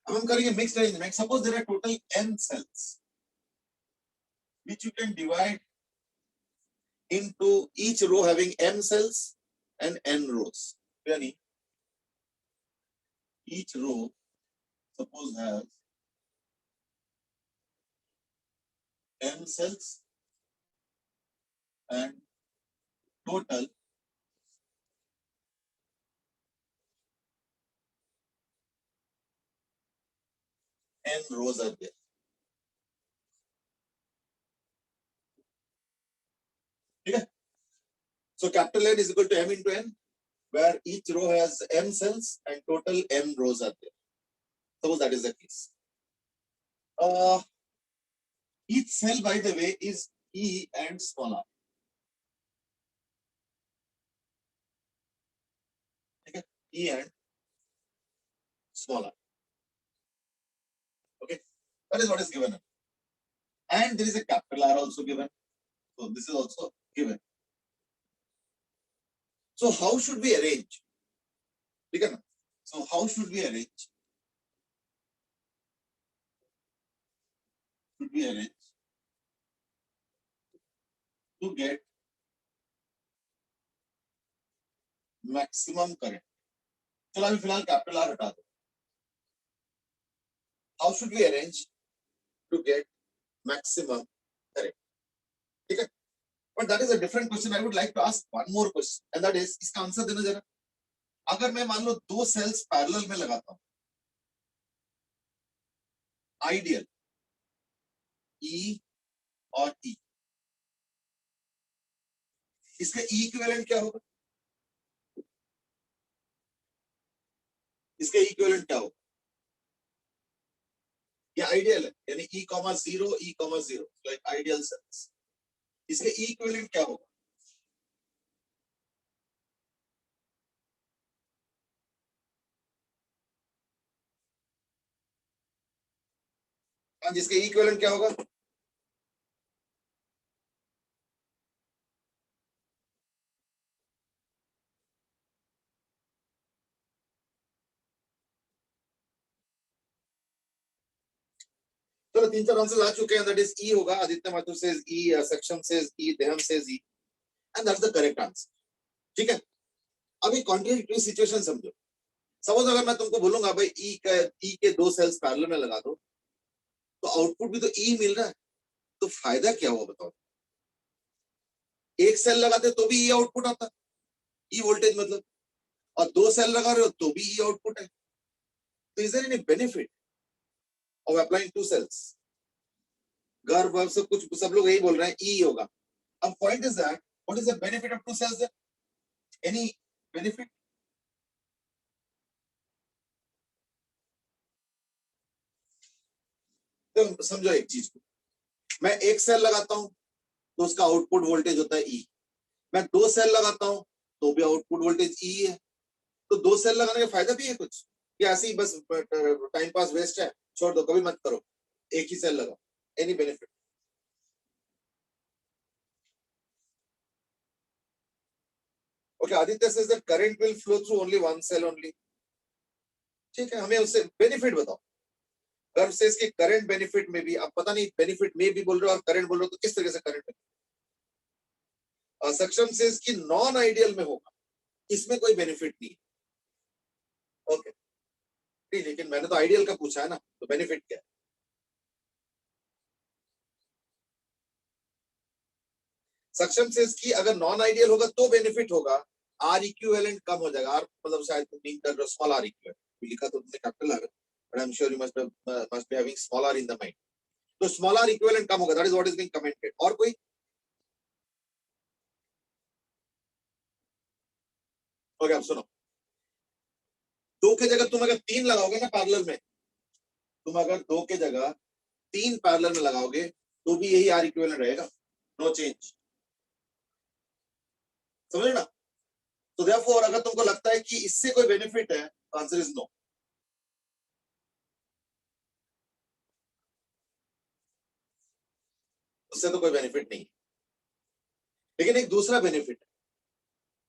अब हम करेंगे mixed arrangement suppose there are total n cells which you can divide into each row having m cells and n rows yani each row suppose has m cells and total n rows are there ठीक है so capital N is equal to m into n where each row has m cells and total n rows are there suppose that is the case each cell by the way is e and small r ठीक है e and small r okay that is what is given and there is a capital R also given so this is also given so how should we arrange ठीक है ना so how should we arrange to get maximum current चलो अभी फिलहाल capital R हटा दो how should we arrange to get maximum current ठीक है but that is a different question I would like to ask one more question and that is इसका answer देना जरा अगर मैं मान लो दो सेल्स पैरेलल में लगाता हूं आइडियल E और E इसका इक्विवेलेंट क्या होगा इसका इक्विवेलेंट क्या होगा ये आइडियल है यानी E,0 E,0 like ideal cells इसका इक्विवेलेंट क्या होगा जिसका इक्विवेलेंट क्या होगा चलो 3-4 आंसर्स आ चुके हैं दैट इज ई होगा आदित्य माथुर सेज ई सक्षम सेज ई देहम says E and that's the correct answer ठीक है अभी कॉन्ट्रेडिक्टरी सिचुएशन समझो। सपोज अगर मैं तुमको बोलूंगा भाई ई के दो सेल्स पैरेलल में लगा दो, तो आउटपुट भी तो ई मिल रहा है, तो फायदा क्या हुआ बताओ? एक सेल लगाते तो भी ई आउटपुट आता, ई वोल्टेज मतलब, और दो सेल लगा रहे हो तो भी ई आउटपुट है, तो is there any benefit of applying two cells? गर्भ वर्ब सब कुछ सब लोग यही बोल रहे हैं ई होगा। अब point is that what is the benefit of two cells? Any benefit? तो समझो एक चीज को, मैं एक सेल लगाता हूं तो उसका आउटपुट वोल्टेज होता है ई, मैं दो सेल लगाता हूं तो भी आउटपुट वोल्टेज ई है, तो दो सेल लगाने का फायदा भी है कुछ, या ऐसे ही बस टाइम पास वेस्ट है, छोड़ दो कभी मत करो, एक ही सेल लगाओ? Any benefit? Okay, Aditya says that current will flow through only one cell only. ठीक है, हमें उससे बेनिफिट बताओ। गर्व सेज कि करंट बेनिफिट में भी, अब पता नहीं बेनिफिट में भी बोल रहे हो और करंट बोल रहे हो, तो किस तरह से करंट? सक्षम सेज कि नॉन आइडियल में होगा, इसमें कोई बेनिफिट नहीं है। ओके ठीक, लेकिन मैंने तो आइडियल का पूछा है ना, तो बेनिफिट क्या है? सक्षम सेज कि अगर नॉन आइडियल होगा तो बेनिफिट होगा, आर इक्विवेलेंट कम हो जाएगा। आर मतलब शायद तुम मीन कर रहे हो स्मॉल आर इक्विवेलेंट, लिखा तो तुमने capital R, but I am sure you must be having small R in the mind. तो स्मॉल आर इक्विवेलेंट कम होगा, that is what is being commented. और कोई? ओके, अब सुनो, दो के जगह तुम अगर तीन लगाओगे ना पैरेलल में, तुम अगर दो के जगह तीन पैरेलल में लगाओगे तो भी यही आर इक्विवेलेंट रहेगा, नो चेंज। समझ ना? तो देयरफॉर अगर तुमको लगता है कि इससे कोई बेनिफिट है, आंसर इज नो। उससे तो कोई बेनिफिट नहीं है। लेकिन एक दूसरा बेनिफिट है,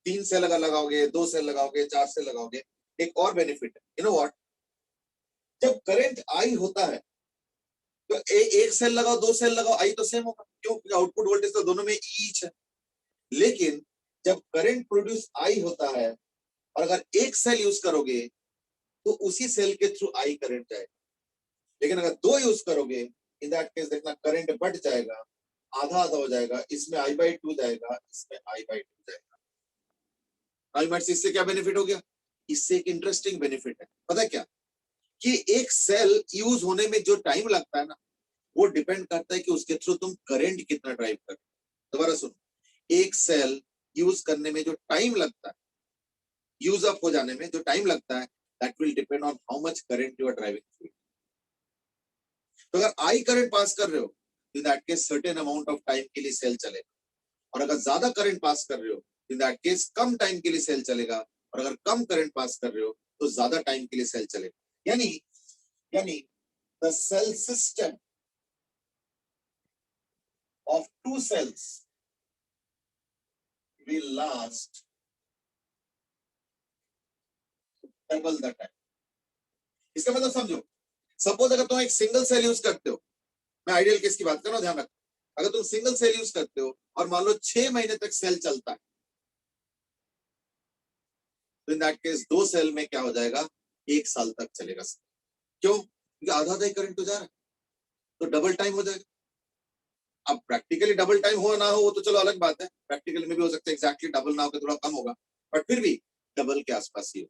तीन सेल अगर लगाओगे, दो सेल लगाओगे, चार सेल लगाओगे, एक और बेनिफिट है। You know what? जब करंट आई होता है तो एक सेल लगाओ, दो सेल लगाओ, आई तो सेम होगा, क्यों? आउटपुट वोल्टेज तो दोनों में ईच है। लेकिन जब करंट प्रोड्यूस आई होता है और अगर एक सेल यूज करोगे तो उसी सेल के थ्रू आई करंट जाएगा, लेकिन अगर दो यूज करोगे, इन दैट केस देखना करंट बढ़ जाएगा, आधा आधा हो जाएगा, इसमें आई बाई टू जाएगा, इसमें आई बाई टू जाएगा। आई इससे क्या बेनिफिट हो गया? इससे एक इंटरेस्टिंग बेनिफिट है, पता है क्या? कि एक सेल यूज होने में जो टाइम लगता है ना, वो डिपेंड करता है कि उसके थ्रू तुम करंट कितना ड्राइव कर। दोबारा सुनो, एक सेल यूज करने में जो टाइम लगता है, यूज अप हो जाने में जो टाइम लगता है, that will depend on how much current you are driving through. तो अगर आई करंट पास कर रहे हो, in that case certain amount of time के लिए सेल चलेगा, और अगर ज्यादा करंट पास कर रहे हो, in that case come time के लिए सेल चलेगा, और अगर कम करंट पास कर रहे हो तो ज्यादा टाइम के लिए सेल चलेगा। यानी यानी the cell system of two cells will last double the time. इसका मतलब समझो, सपोज अगर तुम एक सिंगल सेल यूज करते हो, मैं आइडियल केस की बात कर रहा हूं, ध्यान रखो, अगर तुम सिंगल सेल यूज करते हो और मान लो 6 महीने तक सेल चलता है, तो इन दैट केस दो सेल में क्या हो जाएगा? एक साल तक चलेगा। क्यों? क्योंकि आधा आधा ही करंट हो जा रहा है, तो डबल टाइम हो जाएगा। अब प्रैक्टिकली डबल टाइम हो ना हो वो तो चलो अलग बात है, प्रैक्टिकली में भी हो सकता है एग्जैक्टली डबल ना हो, थोड़ा कम होगा, बट फिर भी डबल के आसपास ही हो,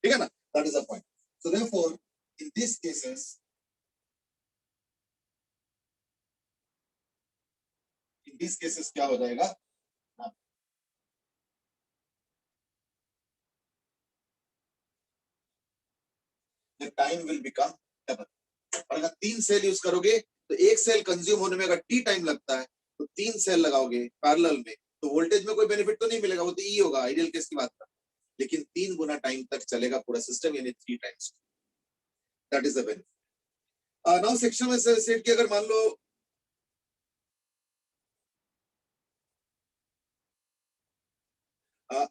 ठीक है ना? That is the point. So therefore in this cases, क्या हो जाएगा? The time will become double. और अगर तीन सेल यूज करोगे तो एक सेल कंज्यूम होने में अगर टी टाइम लगता है, तो तीन सेल लगाओगे पैरेलल में, तो वोल्टेज में कोई बेनिफिट तो नहीं मिलेगा, वो तो ई होगा, आइडियल केस की बात कर, लेकिन 3 गुना टाइम तक चलेगा पूरा सिस्टम, यानी 3 times. That is the benefit. Now section में सेट कि अगर मान लो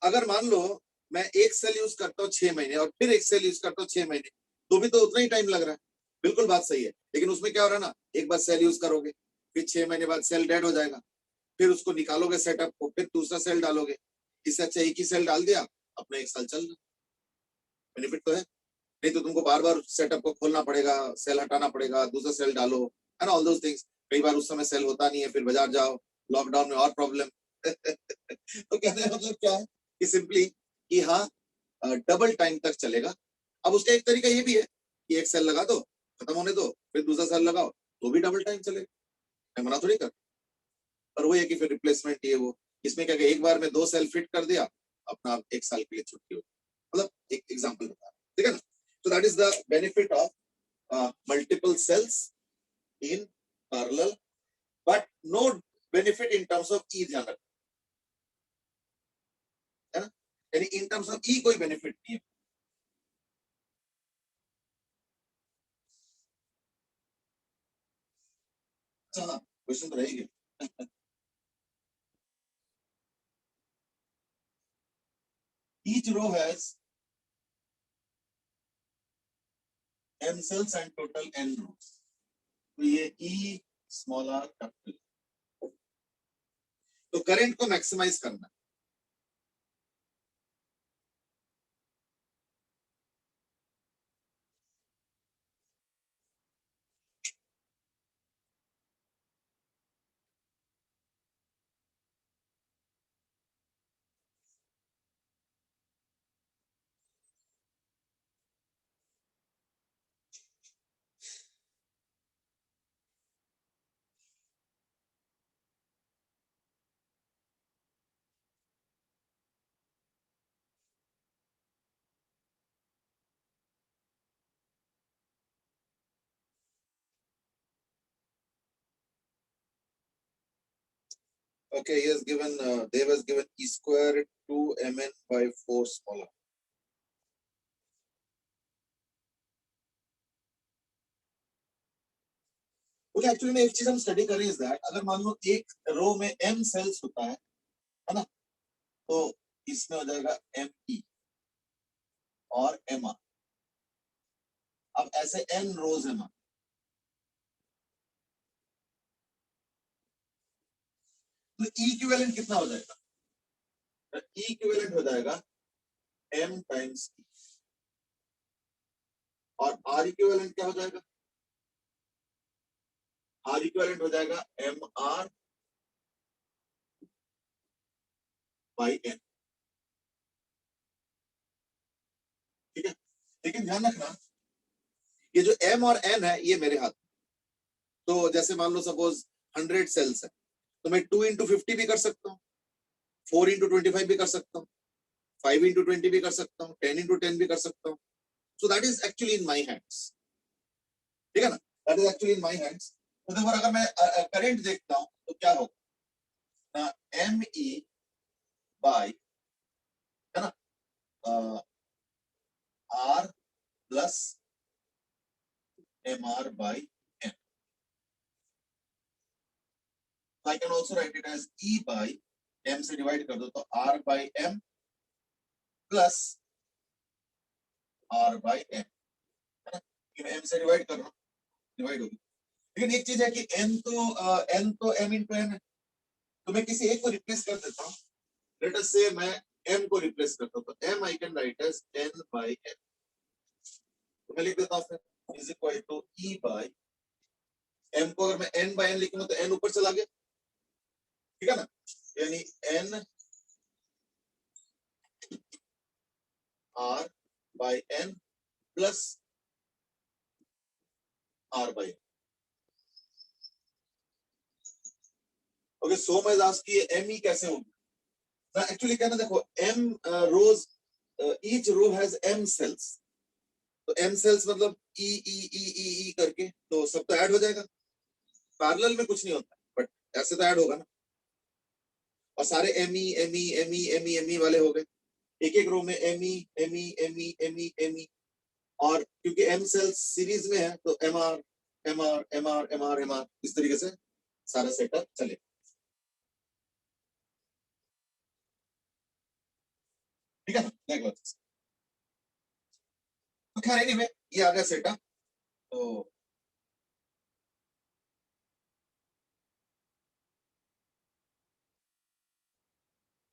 अगर मान लो मैं एक सेल यूज करता हूँ 6 महीने और फिर एक सेल यूज करता हूँ 6 महीने, तो भी तो उतना ही टाइम लग रहा है। बिल्कुल बात सही है, लेकिन उसमें क्या हो रहा है ना, एक बार सेल यूज करोगे, फिर 6 महीने बाद सेल डेड हो जाएगा, फिर उसको निकालोगे सेटअप को, फिर दूसरा सेल डालोगे, इससे अच्छा एक ही सेल डाल दिया, अपना 1 साल चल रहा, बेनिफिट तो है। नहीं तो तुमको बार बार सेटअप को खोलना पड़ेगा, सेल हटाना पड़ेगा, दूसरा सेल डालो, एंड ऑल दोस थिंग्स। कई बार उस समय सेल होता नहीं है, फिर बाजार जाओ, लॉकडाउन में और प्रॉब्लम। तो कहने का मतलब क्या है कि सिंपली कि हाँ, डबल टाइम तक चलेगा। अब उसका एक तरीका ये भी है कि एक सेल लगा दो, खत्म होने दो, फिर दूसरा सेल लगाओ, तो भी डबल टाइम चलेगा, मैं मना थोड़ी कर। पर वो है कि फिर रिप्लेसमेंट ये वो, इसमें क्या एक बार में 2 सेल फिट कर दिया, अपना 1 साल के लिए छुट्टी हो, मतलब एक एग्जांपल बता, ठीक है ना। So that is the benefit of multiple cells in parallel, but no benefit in terms of E, ध्यान रखना है ना, यानी in terms of E कोई benefit नहीं है। अच्छा हाँ, क्वेश्चन तो रहेगी। Each row has m cells and total n rows, तो ये E स्मॉल r कैपिटल, तो करंट को मैक्सिमाइज करना। Okay, he has given, Dev has given E square 2mn by 4 smaller. Okay, actually में एक चीज हम स्टडी करें इज दैट, अगर मान लो एक रो में m सेल्स होता है ना, तो इसमें हो जाएगा एम ई और एम आर। अब ऐसे n रोज है मान, तो ई इक्विवेलेंट कितना हो जाएगा, ई इक्विवेलेंट हो जाएगा m टाइम्स ई, और आर इक्विवेलेंट क्या हो जाएगा, आर इक्विवेलेंट हो जाएगा एम आर बाई एन, ठीक है। लेकिन ध्यान रखना, ये जो m और n है ये मेरे हाथ, तो जैसे मान लो सपोज 100 सेल्स है, तो मैं 2 इंटू 50 भी कर सकता हूँ, 4 इंटू 25 भी कर सकता हूँ, 5 इंटू 20 भी कर सकता हूँ, 10 इंटू 10 भी कर सकता हूँ। सो that is actually in my hands, ठीक है ना, that is actually in my hands. तो देखो अगर मैं करंट देखता हूँ तो क्या होगा ना, एम ई बाई, है ना, R plus M R by N, I can also write it as E by M से डिवाइड कर दो तो R by M plus R by M, है ना, एम से डिवाइड कर रहा हूँ, डिवाइड होगी। लेकिन एक चीज है कि एन तो एम इंटू एन है, तो मैं किसी एक को रिप्लेस कर देता हूँ। लेट अस से मैं m को रिप्लेस करता हूँ, तो m I can write as n by n, तो मैं लिख देता हूँ फिर is equal to e by m को अगर मैं n बाई n लिखूंगा तो n ऊपर चला गया, ठीक है ना, यानी n r by n plus r by, okay. So मैं आस्क कि m e कैसे होगी, मैं एक्चुअली कहना देखो m rows, each row has m cells, तो m सेल्स मतलब e e e e e करके तो सब तो ऐड हो जाएगा, पैरेलल में कुछ नहीं होता, बट ऐसे तो ऐड होगा ना, और सारे M E M E M E M E M E वाले हो गए, एक एक रो में M E M E M E M E M E, और क्योंकि एम सेल्स सीरीज में है तो M R M R M R M R M R, इस तरीके से सारा सेटअप चले, ठीक है ना, नेक्स्ट बात। तो खैर एनीवे ये आ गया सेटअप, तो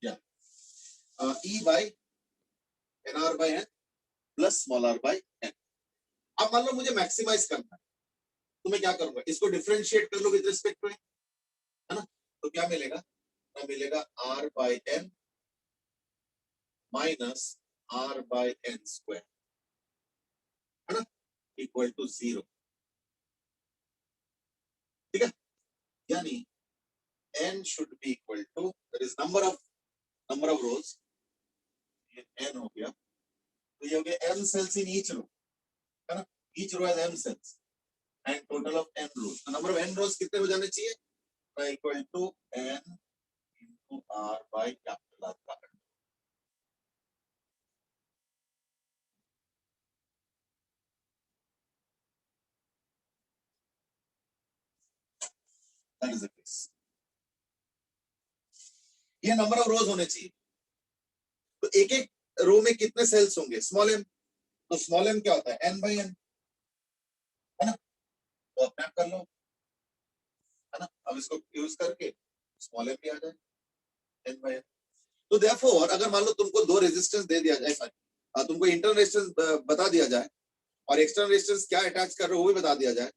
या E by NR by N plus small r by N। अब मान लो मुझे मैक्सिमाइज करना है, तो मैं क्या करूंगा, इसको डिफरेंशिएट कर लो विद रिस्पेक्ट टू, है ना, तो क्या मिलेगा, मिलेगा R by N minus R by N square, है ना, इक्वल टू 0। ठीक है, यानी N should be equal to, that is number of rows, ये N हो गया, तो ये हो गया M cells in each row, है ना, each row has M cells and total of N rows, तो number of N rows कितने हो जाने चाहिए, equal to N into R by capital R का, that is the case। ये number of रोज होने चाहिए, तो एक एक रो में कितने सेल्स होंगे, स्मॉल एम, तो स्मॉल एम क्या होता है, एन बाई एन, है ना, तो अपने आप कर लो, है ना, अब इसको यूज करके स्मॉल एम भी आ जाए, एन बाई एन। तो देयरफॉर अगर मान लो तुमको दो रेजिस्टेंस दे दिया जाए, सॉरी तुमको इंटरनल रेजिस्टेंस बता दिया जाए और एक्सटर्नल रेजिस्टेंस क्या अटैच कर रहे हो वो भी बता दिया जाए,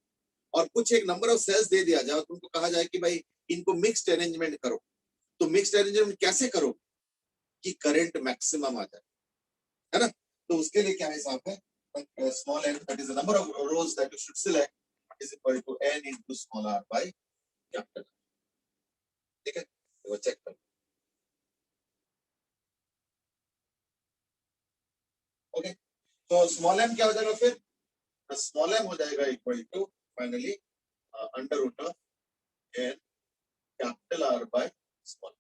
और कुछ एक नंबर ऑफ सेल्स दे दिया जाए और तुमको कहा जाए कि भाई इनको मिक्स्ड अरेंजमेंट करो, तो मिक्स्ड अरेंजमेंट कैसे करो कि करंट मैक्सिमम आ जाए, है ना, तो उसके लिए क्या हिसाब है, small N that is the number of rows that you should select is equal to N into small R by capital. ठीक है, तो वो चेक करो। ओके, तो स्मॉल एम क्या हो जाएगा फिर, स्मॉल एम हो जाएगा equal to finally under root of N capital R by small,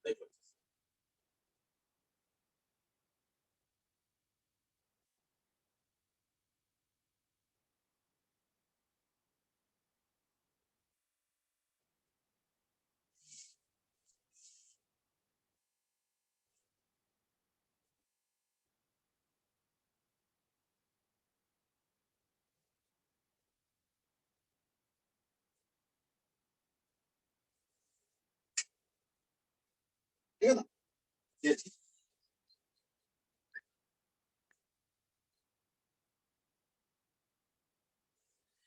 देखो ठीक है ना, ये चीज।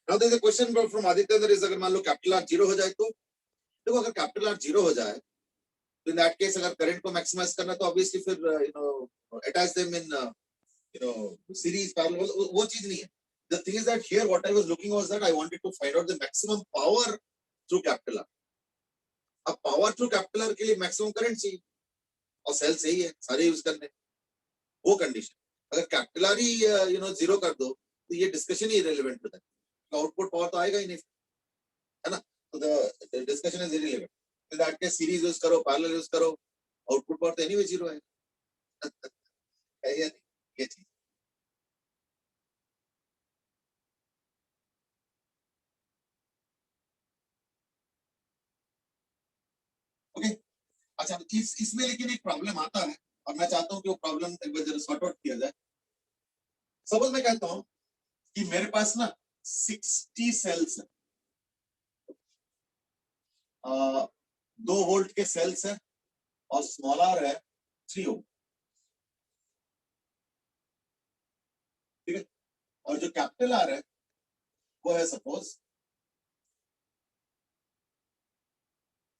Now there is a question from Aditya, that is अगर मान लो कैपिटल आर जीरो हो जाए तो, देखो अगर कैपिटल आर जीरो हो जाए तो इन दैट केस अगर करंट को मैक्सिमाइज करना तो ऑब्वियसली फिर attach them in series parallel, वो चीज नहीं है। The thing is that here what I was looking was that I wanted to find out the maximum power through capital R। अब पावर थ्रू कैपिटल आर के लिए maximum current चाहिए और cell सही है सारे यूज करने, वो कंडीशन अगर कैपिटल आर ही जीरो कर दो तो ये डिस्कशन ही इरेलेवेंट होता है, आउटपुट पावर तो आएगा ही नहीं, है ना, तो the discussion is irrelevant. In that case series use करो, पैरेलल यूज करो, आउटपुट पावर तो एनीवे जीरो है, है या नहीं, ये चीज। ओके, अच्छा इसमें लेकिन एक प्रॉब्लम आता है और मैं चाहता हूं कि वो प्रॉब्लम एक बार जरा सॉर्ट आउट किया जाए। सपोज मैं कहता हूं कि मेरे पास ना 60 सेल्स है, 2 वोल्ट के सेल्स है और स्मॉल आर है 3 ओम, ठीक है, और जो कैपिटल आर है वो है सपोज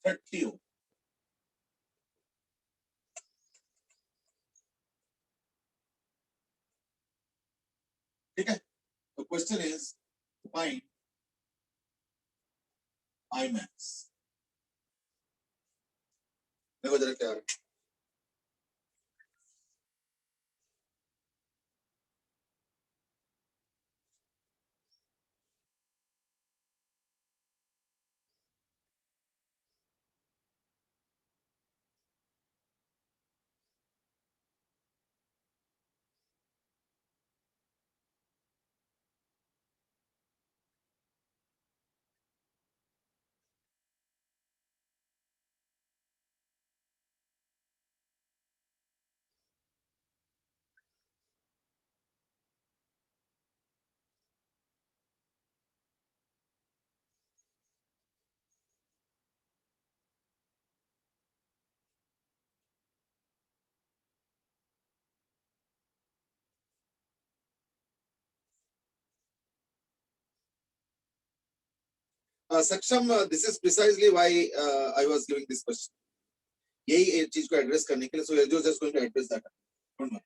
30 ओम। ठीक है, तो question is find I max. देखो जरा क्या है। Saksham, this is precisely why I was giving this question, यही चीज को एड्रेस करने के लिए, सो एलजीओ just going to address that, don't worry.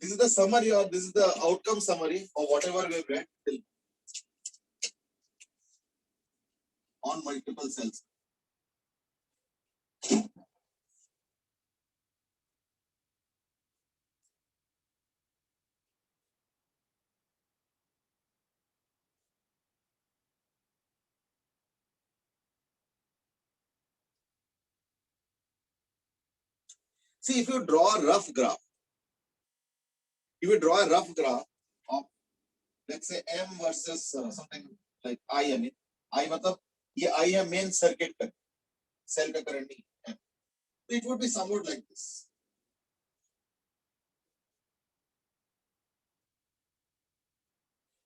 This is the summary, or this is the outcome summary of whatever we have read till on multiple cells. See, if you draw a rough graph, of, let's say, M versus something like I, I मतलब ये I है main circuit का, cell का current नहीं है. So it would be somewhat like this.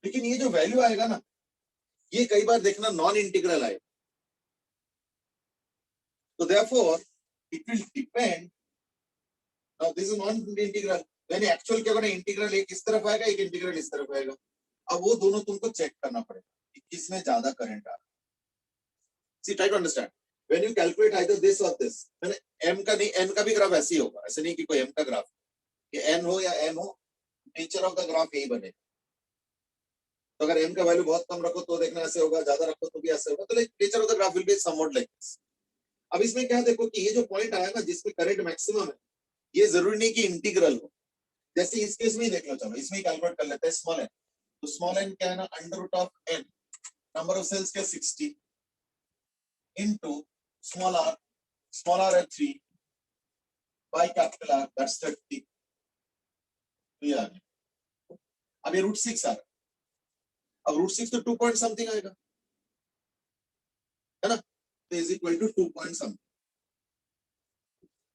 लेकिन ये जो वैल्यू आएगा ना, ये कई बार देखना नॉन इंटीग्रल आएगा. So therefore, it will depend. Now this is non-integral. When actual क्या होगा, इंटीग्रल एक इस तरफ आएगा, एक इंटीग्रल इस तरफ आएगा. अब वो दोनों तुमको चेक करना पड़ेगा कि किसमें ज्यादा करंट आ रहा है. See, try to understand. When you calculate either this or this, मैंने m का नहीं, n का भी ग्राफ ऐसे ही होगा. ऐसे नहीं कि कोई m का ग्राफ, ये n हो या m हो, नेचर ऑफ द ग्राफ यही बनेगा. तो अगर m का वैल्यू बहुत कम रखो तो देखना ऐसे होगा, ज्यादा रखो तो भी ऐसे होगा. तो nature of the graph will be somewhat like this. अब इसमें क्या देखो कि ये जो पॉइंट आया ना जिसमें करंट मैक्सिमम है, ये जरूरी नहीं कि इंटीग्रल हो. जैसे इस केस में ही देख लो, चलो इसमें ही कैलकुलेट कर लेते हैं. स्मॉल एन, तो स्मॉल एन क्या है ना, under root of N, number of cells क्या 60 इनटू स्मॉल आर है 3 बाय कैपिटल आर, दैट्स 30. तो ये आ गया. अब ये रूट 6 आ रहा है. अब रूट 6 तो 2 पॉइंट समथिंग आएगा, है ना. तो is equal to 2 point something.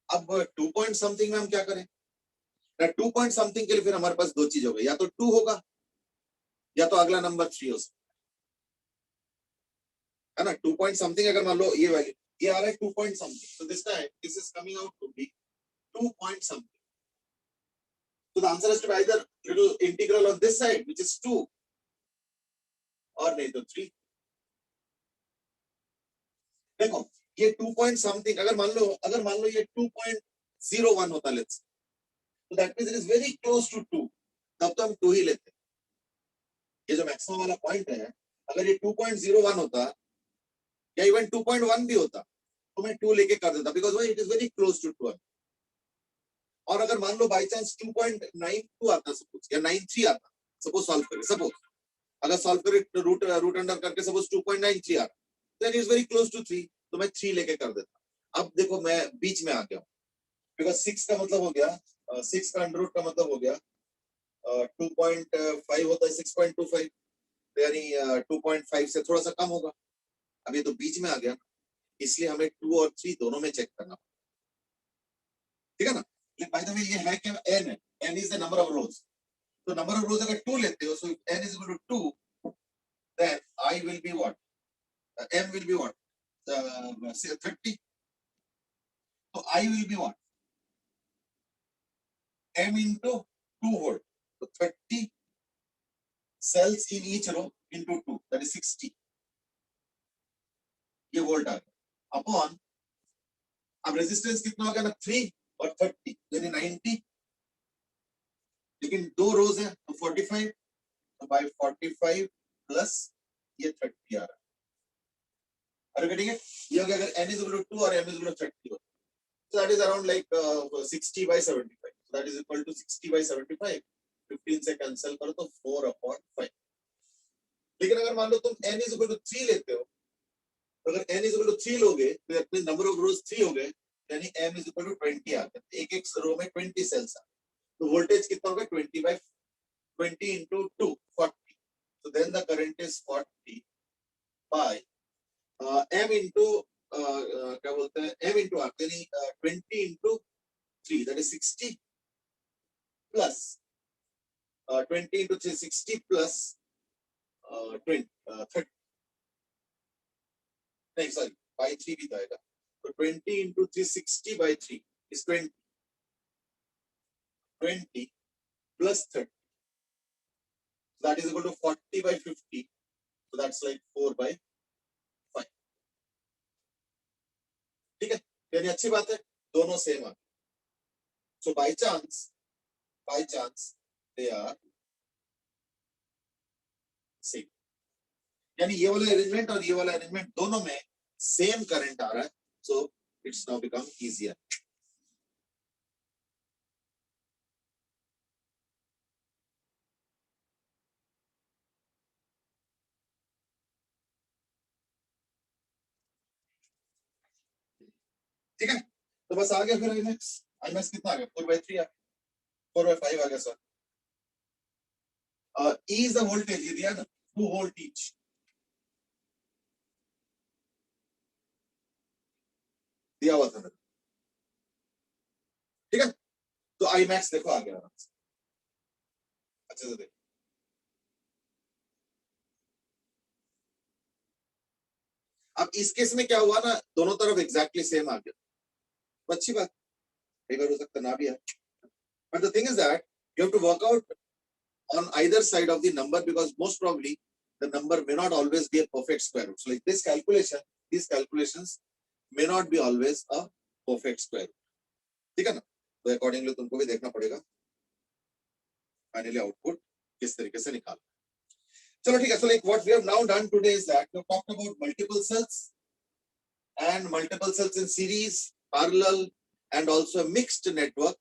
अब 2 पॉइंट समथिंग में हम क्या करें ना, 2 पॉइंट समथिंग के लिए फिर हमारे पास दो चीज हो गई, या तो 2 होगा या तो अगला नंबर 3 हो सकता है ना. 2 पॉइंट समथिंग अगर मान लो ये वैल्यू ये आ रहा है 2 पॉइंट समथिंग, तो this is coming out to be 2 point something. So the answer has to be either little integral on this side, which is 2, और नहीं तो 3. देखो ये 2 पॉइंट समथिंग अगर मान लो ये 2.01 होता, लेट्स, तो that means it is very close to 2, तब तो हम 2 ही लेते. ये जो मैक्सिमम वाला पॉइंट है, अगर ये 2.01 होता या इवन 2.1 भी होता तो मैं 2 लेके कर देता, because it is very close to 2. और अगर मान लो बाय चांस 2.92 आता सपोज, या 93 आता, सपोज सॉल्व करें, सपोज अगर सॉल्व करें रूट अंडर करके, सपोज 2.93 आ रहा, then is very close to 3, तो मैं 3 लेके कर देता. अब देखो मैं बीच में आ गया, बिकॉज 6 का मतलब हो गया, 6 का अंडर रूट का मतलब हो गया 2.5 होता है 6.25, यानी 2.5 से थोड़ा सा कम होगा. अब ये तो बीच में आ गया, इसलिए हमें 2 और 3 दोनों में चेक करना, ठीक है ना. बाय द वे ये है क्या, n है, n is the number of rows. तो नंबर ऑफ रोज अगर 2 लेते हो, so n is equal to 2, then I will be what, m will be what, 30. तो I will be what, m into 2 volt, so 30 cells in each row into 2, that is 60. ये volt आ गया upon, अब resistance कितना हो गया ना, 3 और 30 यानी 90, लेकिन 2 रोज है तो 45, तो बाय 45 प्लस ये 30 आ रहा है. अरे ठीक है, ये हो गया अगर n is equal to 2 और m is equal to 30 हो, so that is around like 60 by 75, so that is equal to 60 by 75, 15 से कैंसिल करो तो 4/5. लेकिन अगर मान लो तुम n is equal to 3 लेते हो, तो अगर n is equal to 3 लोगे तो अपने नंबर ऑफ रोज 3 हो गए, यानी m is equal to 20 आ गया. एक एक रो में 20 सेल्स आ, तो वोल्टेज कितना होगा, 20 into 2, 40. So then the current is 40 by m into क्या बोलते हैं, m into r, यानी 20 into 3, that is 60. plus 20 into 360 plus 20 30 नहीं सॉरी by 3 भी जाएगा तो 20 into 360 by 3 is 20 plus 30 so that is equal to 40 by 50 so that's like 4 by 5 ठीक है यानी अच्छी बात है दोनों सेम आ so by chance they are same यानी ये वाला अरेंजमेंट और ये वाला अरेंजमेंट दोनों में सेम करंट आ रहा है so it's now become easier ठीक है तो बस आ गया फिर आईमैक्स कितना आ गया 4/3 आ गया 4/5 आ गया sir E is the voltage ये दिया ना 2 volt each दिया हुआ था ठीक है तो आईमैक्स देखो आ गया आराम से अच्छे से देखो अब इस केस में क्या हुआ ना दोनों तरफ एग्जैक्टली सेम आ गया तो अच्छी बात कई बार हो सकता ना भी है but the thing is that you have to work out on either side of the number because most probably the number may not always be a perfect square root. So like this calculation, these calculations may not be always a perfect square root. ठीक है ना? तो accordingly तुमको भी देखना पड़ेगा finally output किस तरीके से निकाल चलो ठीक है so like what we have now done today is that we have talked about multiple cells and multiple cells in series, parallel and also a mixed network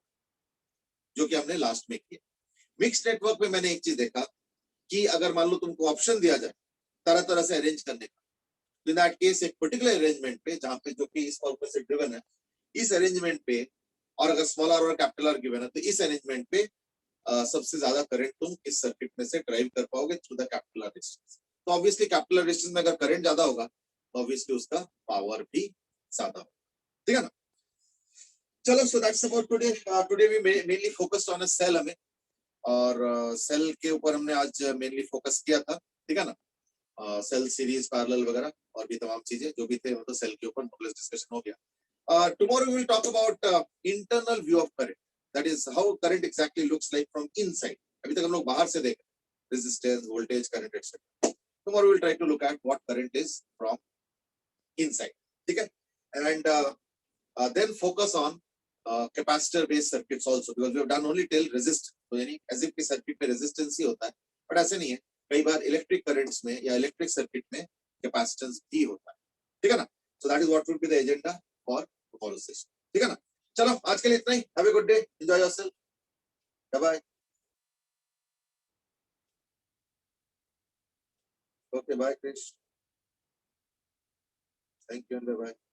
जो कि हमने लास्ट में किया मिक्स्ड नेटवर्क में मैंने एक चीज देखा कि अगर मान लो तुमको ऑप्शन दिया जाए तरह तरह से अरेंज करने का इन दैट केस एक पर्टिकुलर अरेंजमेंट पे जहां पे जो कि इस पर्पस से ड्रिवन है इस अरेंजमेंट पे और अगर स्मॉल आर और कैपिटल आर गिवन है तो इस अरेंजमेंट पे सबसे ज्यादा करंट तुम इस सर्किट में से ड्राइव कर पाओगे through the capital R resistance तो ऑब्वियसली कैपिटल आर रेजिस्टेंस में अगर करंट ज्यादा होगा तो ऑब्वियसली उसका पावर भी ज्यादा होगा ठीक है ना चलो so that's about today today we mainly focused on a cell हमें और सेल के ऊपर हमने आज मेनली फोकस किया था ठीक है ना सेल सीरीज पैरेलल वगैरह और भी तमाम चीजें जो भी थे वो तो सेल के ऊपर नॉलेज डिस्कशन हो गया tomorrow we will talk about internal view of current that is how current exactly looks like from inside अभी तक हम लोग बाहर से देख resistance voltage current etcetera tomorrow we will try to look at what current is from inside ठीक है and then focus on capacitor based circuits also because we have done only till resist तो यानी as if कि circuit में resistance ही होता है but ऐसे नहीं है कई बार इलेक्ट्रिक करंट्स में या इलेक्ट्रिक सर्किट में कैपेसिटेंस भी होता है ठीक है ना so that is what will be the agenda for tomorrow session ठीक है ना चलो आज के लिए इतना ही have a good day enjoy yourself bye bye okay bye Krish thank you bye bye